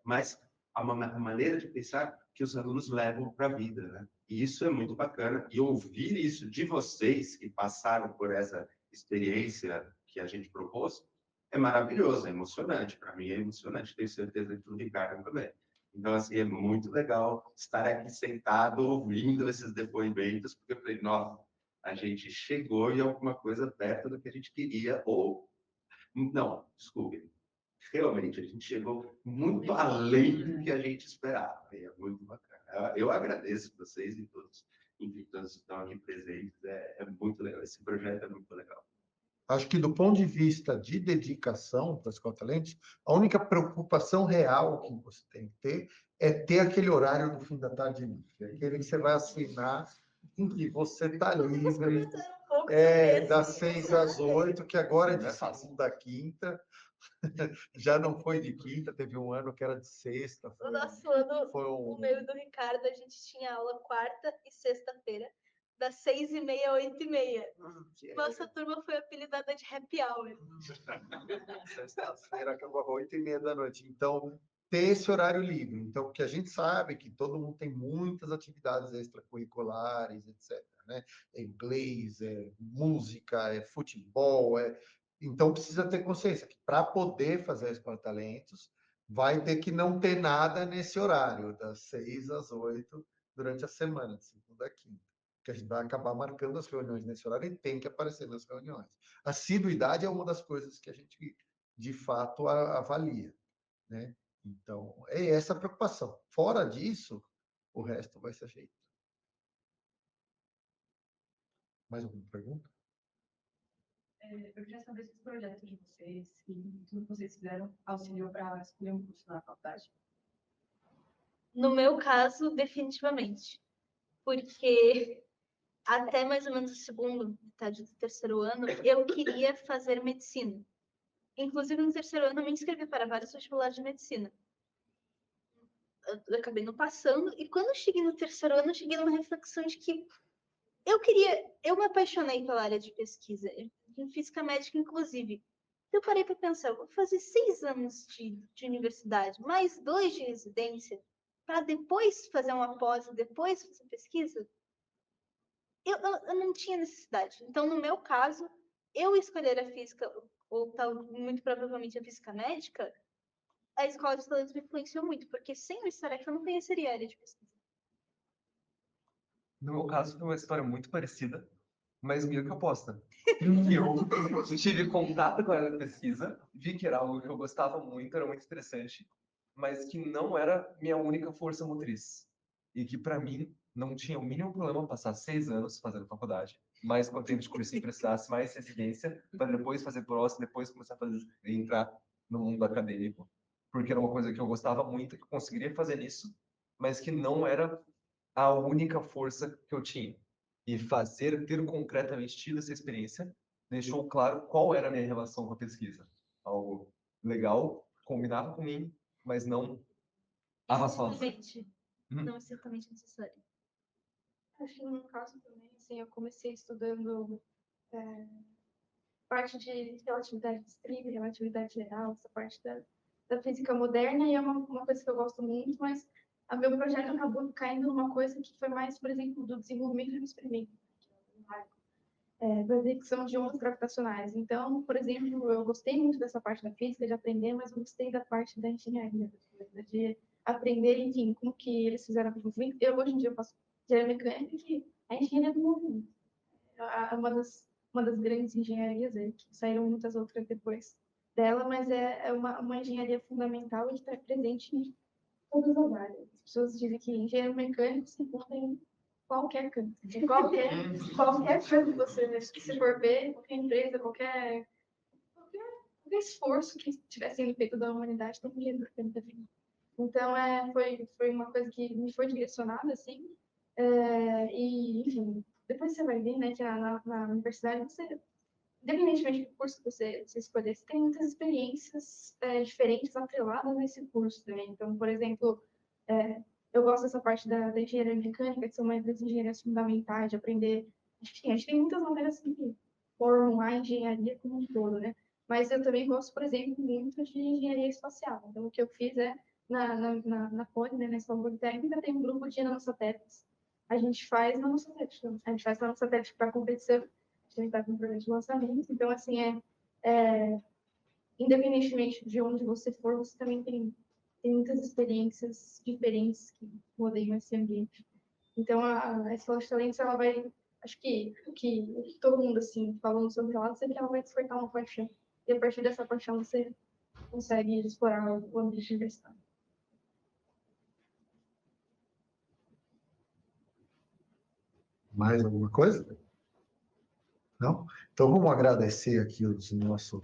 Mas a maneira de pensar que os alunos levam para a vida. Né? E isso é muito bacana. E ouvir isso de vocês que passaram por essa experiência que a gente propôs, é maravilhoso, é emocionante. Para mim é emocionante, tenho certeza que o Ricardo também. Então, assim, é muito legal estar aqui sentado ouvindo esses depoimentos, porque eu falei, nossa, a gente chegou em alguma coisa perto do que a gente queria, ou... Não, desculpe. Realmente, a gente chegou muito além do que a gente esperava. E é muito bacana. Eu agradeço vocês e todos, enfim, todos que estão aqui presentes. É muito legal. Esse projeto é muito legal. Acho que, do ponto de vista de dedicação para a Escola Talentos, a única preocupação real que você tem que ter é ter aquele horário do fim da tarde livre. Aquele que você vai assinar, em que você está livre, das 6 às 8, que agora é de segunda a quinta. Já não foi de quinta, teve um ano que era de sexta. No nosso ano, o meu e do Ricardo, a gente tinha aula quarta e sexta-feira, das 6h30 às 8h30. Nossa turma foi apelidada de Happy Hour. Sexta-feira acabava 8h30 da noite. Então, ter esse horário livre. Então, porque a gente sabe que todo mundo tem muitas atividades extracurriculares, etc. Né? É inglês, é música, é futebol, Então, precisa ter consciência que, para poder fazer a Escola de Talentos, vai ter que não ter nada nesse horário, das 6 às 8, durante a semana, de segunda a quinta. Que a gente vai acabar marcando as reuniões nesse horário e tem que aparecer nas reuniões. A assiduidade é uma das coisas que a gente, de fato, avalia. Né? Então, é essa a preocupação. Fora disso, o resto vai ser feito. Mais alguma pergunta? Eu queria saber se os projetos de vocês e tudo que vocês fizeram auxiliou para escolher um curso na faculdade. No meu caso, definitivamente. Porque até mais ou menos o segundo, metade do terceiro ano, eu queria fazer medicina. Inclusive, no terceiro ano, eu me inscrevi para vários vestibulares de medicina. Eu acabei não passando, e quando eu cheguei no terceiro ano, eu cheguei numa reflexão de que eu me apaixonei pela área de pesquisa, em física médica, inclusive. Eu parei para pensar, eu vou fazer 6 anos de universidade, mais 2 de residência, para depois fazer uma pós, depois fazer pesquisa? Eu não tinha necessidade. Então, no meu caso, eu escolher a física, ou muito provavelmente a física médica, a Escola de Talentos me influenciou muito, porque sem o Starek eu não conheceria a área de pesquisa. No meu caso, foi uma história muito parecida, mas meio que oposta. Eu tive contato com a área da pesquisa, vi que era algo que eu gostava muito, era muito interessante, mas que não era minha única força motriz. E que, para mim, não tinha o mínimo problema passar 6 anos fazendo faculdade, mais quanto tempo de cursinho precisasse, mais residência, para depois fazer pós, depois começar a entrar no mundo acadêmico. Porque era uma coisa que eu gostava muito, que eu conseguiria fazer nisso, mas que não era a única força que eu tinha. E ter concretamente tido essa experiência, deixou claro qual era a minha relação com a pesquisa. Algo legal, combinava com mim, mas não avassalador. Não estritamente necessário. Acho que no meu caso também, assim, eu comecei estudando parte de relatividade restrita, relatividade geral, essa parte da física moderna, e é uma coisa que eu gosto muito, mas o meu projeto acabou caindo numa coisa que foi mais, por exemplo, do desenvolvimento de um experimento, da detecção de ondas gravitacionais. Então, por exemplo, eu gostei muito dessa parte da física, de aprender, mas eu gostei da parte da engenharia, de aprender, enfim, como que eles fizeram o movimento. Hoje em dia, eu faço engenharia mecânica e a engenharia do movimento. Uma das grandes engenharias, que saíram muitas outras depois dela, mas é uma engenharia fundamental e que está presente em todas as áreas. As pessoas dizem que engenheiro mecânico se encontra em qualquer canto. De qualquer canto você, se for ver, qualquer empresa, qualquer esforço que estiver sendo feito da humanidade, tem engenheiro mecânico também. Então, foi uma coisa que me foi direcionada, assim, e, enfim, depois você vai ver, né, que na universidade você independentemente do curso que você escolher, você tem muitas experiências diferentes atreladas nesse curso também. Então, por exemplo, eu gosto dessa parte da engenharia mecânica, que são mais das engenharias fundamentais, de aprender. Enfim, a gente tem muitas matérias que formam a engenharia como um todo, né? Mas eu também gosto, por exemplo, muito de engenharia espacial. Então, o que eu fiz na Poli, né, na Escola Politécnica, tem um grupo de nanosatélites. A gente faz nanosatélite. A gente faz nanosatélite para competição. A gente está com um projeto de lançamento. Então, assim, independentemente de onde você for, você também tem muitas experiências diferentes que rodeiam esse ambiente. Então, a Escola de Talentos, ela vai... Acho que o que todo mundo, assim, falando sobre ela, sempre ela vai despertar uma paixão. E a partir dessa paixão, você consegue explorar o ambiente universitário. Mais alguma coisa? Não? Então, vamos agradecer aqui os nossos...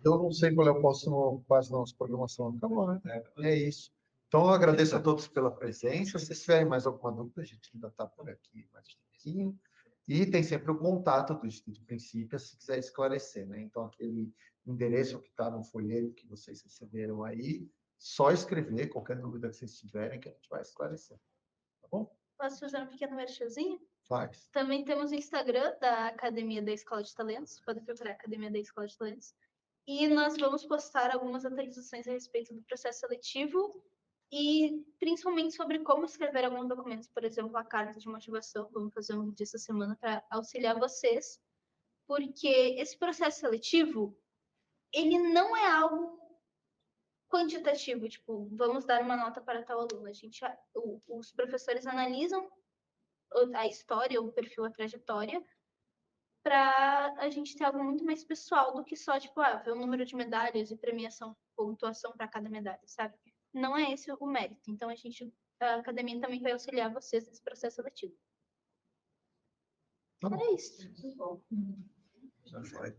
Eu não sei qual é o próximo passo da nossa programação. Acabou, né? É isso. Então, eu agradeço a todos pela presença. Se vocês tiverem mais alguma dúvida, a gente ainda está por aqui mais um pouquinho. E tem sempre o contato do Instituto Princípio, se quiser esclarecer, né? Então, aquele endereço que está no folheto que vocês receberam aí, só escrever qualquer dúvida que vocês tiverem, que a gente vai esclarecer. Tá bom? Posso fazer um pequeno merchanzinho? Faz. Também temos o Instagram da Academia da Escola de Talentos. Pode procurar Academia da Escola de Talentos. E nós vamos postar algumas atualizações a respeito do processo seletivo e principalmente sobre como escrever alguns documentos, por exemplo, a carta de motivação. Vamos fazer um vídeo essa semana para auxiliar vocês, porque esse processo seletivo, ele não é algo quantitativo, tipo, vamos dar uma nota para tal aluno. Os professores analisam a história, o perfil, a trajetória, para a gente ter algo muito mais pessoal do que só, tipo, ver o número de medalhas e premiação, pontuação para cada medalha, sabe? Não é esse o mérito. Então, a academia também vai auxiliar vocês nesse processo seletivo. Tá bom. É isso. Já foi.